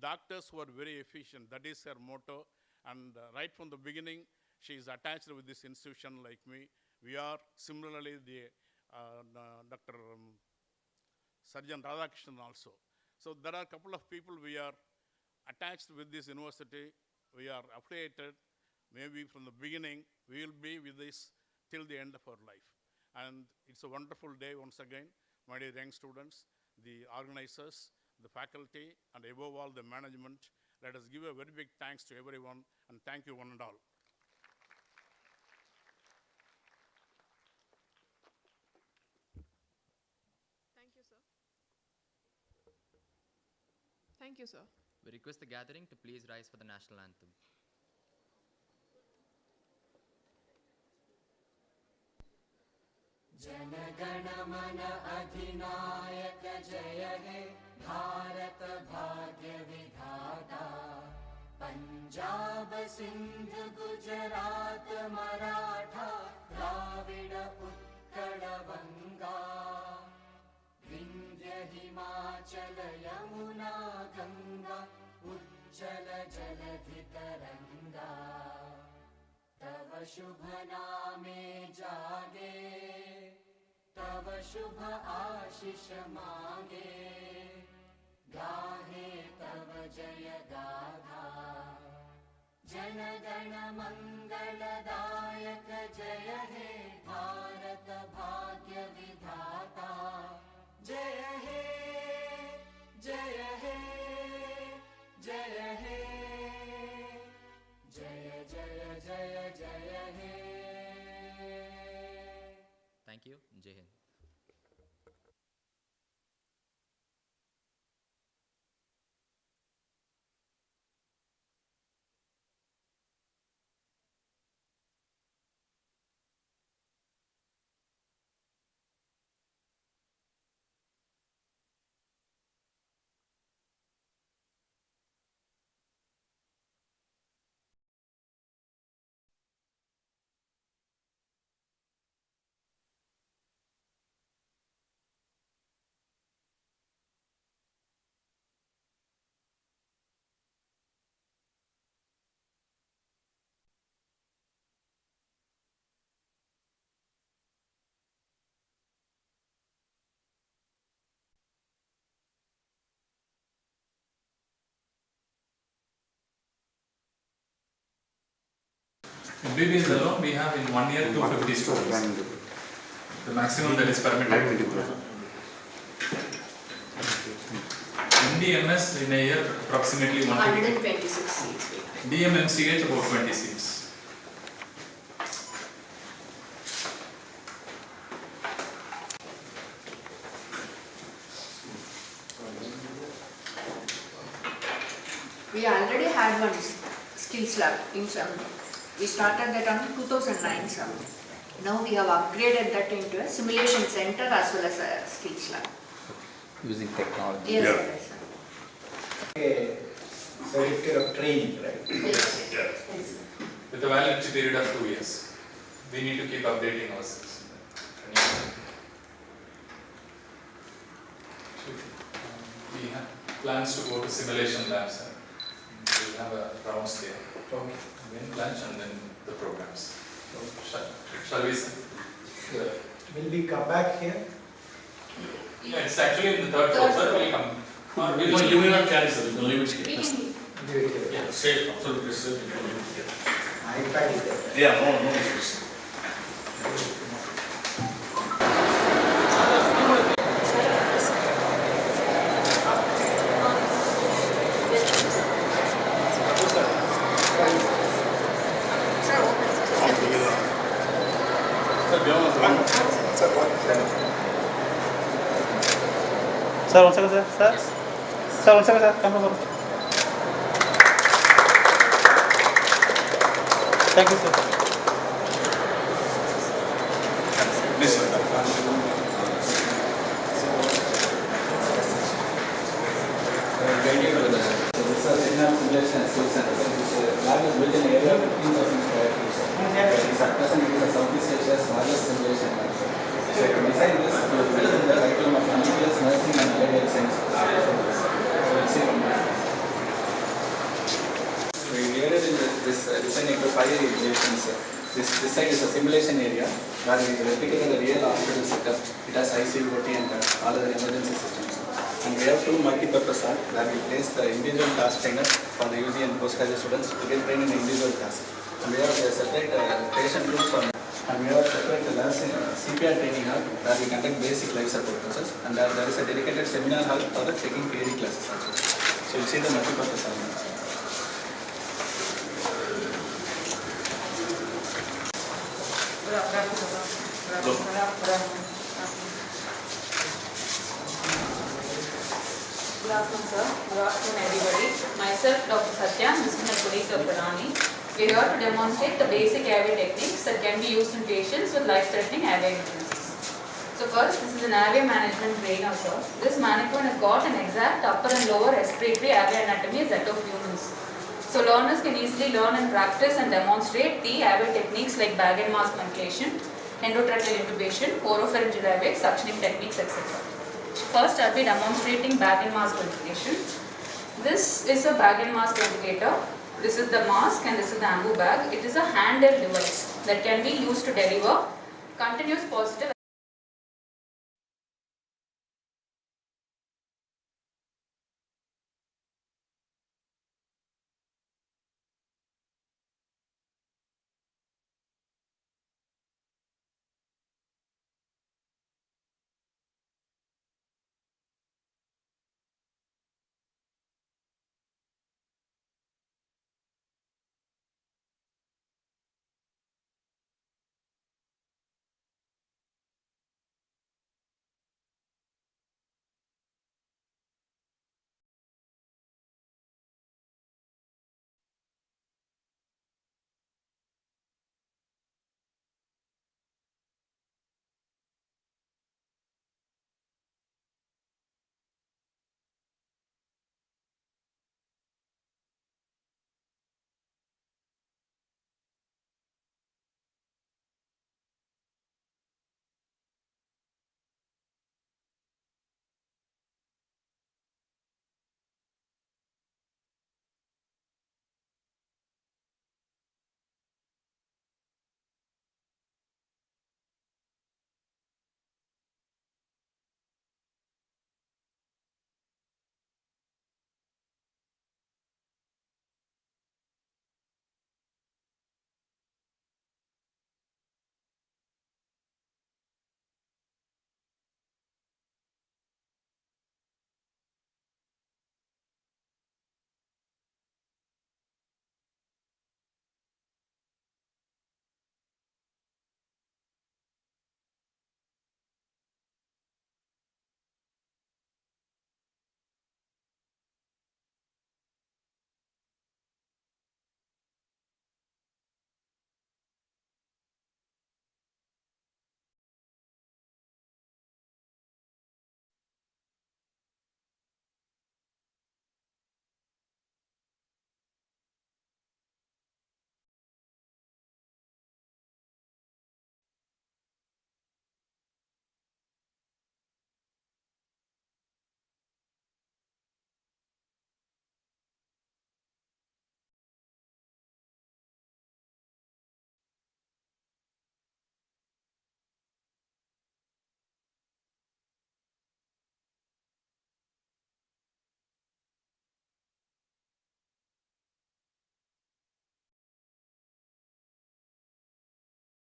doctors who are very efficient. That is her motto. And right from the beginning, she is attached with this institution like me. We are similarly the Dr. Surgeon Radhakrishnan also. So there are a couple of people we are attached with this university. We are affiliated. Maybe from the beginning, we will be with this till the end of our life. And it's a wonderful day once again, my dear young students, the organizers, the faculty, and above all the management. Let us give a very big thanks to everyone, and thank you one and all. Thank you, sir. Thank you, sir. We request the gathering to please rise for the national anthem. Jana Gana Mana अधिनायक जय हे भारत भाग्य विधाता पंजाब सिंध गुजरात मराठा द्राविड उत्कल बंगा विंध्य हिमाचल यमुना गंगा उज्जल जलधि तरंगा तव शुभ नामे जागे तव शुभ आशीष मांगे गाहे तव जय गाथा जन गण मंगलदायक जय हे भारत भाग्य विधाता जय हे जय हे जय हे जय जय जय जय हे. Thank you. Jai Hind. MBBS alone, we have in 1 year 250 students. The maximum that is permitted. MDMS in a year approximately 126 seats. DMMCH about 26. We already had one skills lab in some. We started that on 2009, sir. Now we have upgraded that into a simulation center as well as a skills lab. Using technology. Yes, Yeah. yes, sir. A certificate of training, right? Yes. Yes. With a validity period of 2 years. We need to keep updating ourselves. We have plans to go to simulation labs. We'll have a rounds there. Okay. Then lunch and then the programs. Shall we? Sure. Will we come back here? Yeah, it's actually in the third floor. Sir, will come. Or will No, you will not carry, sir. You can leave it here. Leave it here. Yeah, safe. Absolutely safe. You can leave it here. iPad is there. Yeah, no issues. Sir, one second, sir. Sir, sir, one second, sir. Come over. Thank you, sir. Please, sir. This is Chettinad Simulation and SkillCentre. This lab is built in an area of 15,000 square feet. This side is a simulation area where we replicated a real hospital setup. It has ICU, OT and all other emergency systems. And we have 2 multi-purpose hall where we place the individual task trainer for the UG and postgraduate students to get trained in individual tasks. And we have a separate patient rooms for, and we have a separate CPR training hall where we conduct basic life support process. And there is a dedicated seminar hall for the taking theory classes also. So you see the multi-purpose hall. Good afternoon, sir. Good afternoon, everybody. Myself, Dr. Satya, and this is my colleague, Dr. Rani. We are here to demonstrate the basic airway techniques that can be used in patients with life-threatening airway emergencies. So first, this is an airway management trainer, sir. This mannequin has got an exact upper and lower respiratory airway anatomy as that of humans. So learners can easily learn and practice and demonstrate the airway techniques like bag and mask ventilation, endotracheal intubation, oropharyngeal airway, suctioning techniques, etc. First, I'll be demonstrating bag and mask ventilation. This is a bag and mask ventilator. This is the mask and this is the ambu bag. It is a handheld device that can be used to deliver continuous positive.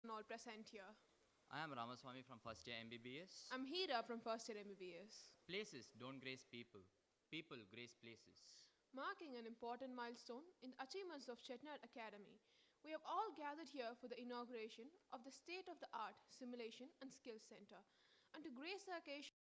All present here. I am Ramaswamy from first year MBBS. I'm Hira from first year MBBS. Places don't grace people. People grace places. Marking an important milestone in the achievements of Chettinad Academy, we have all gathered here for the inauguration of the state-of-the-art Simulation and SkillCentre, and to grace the occasion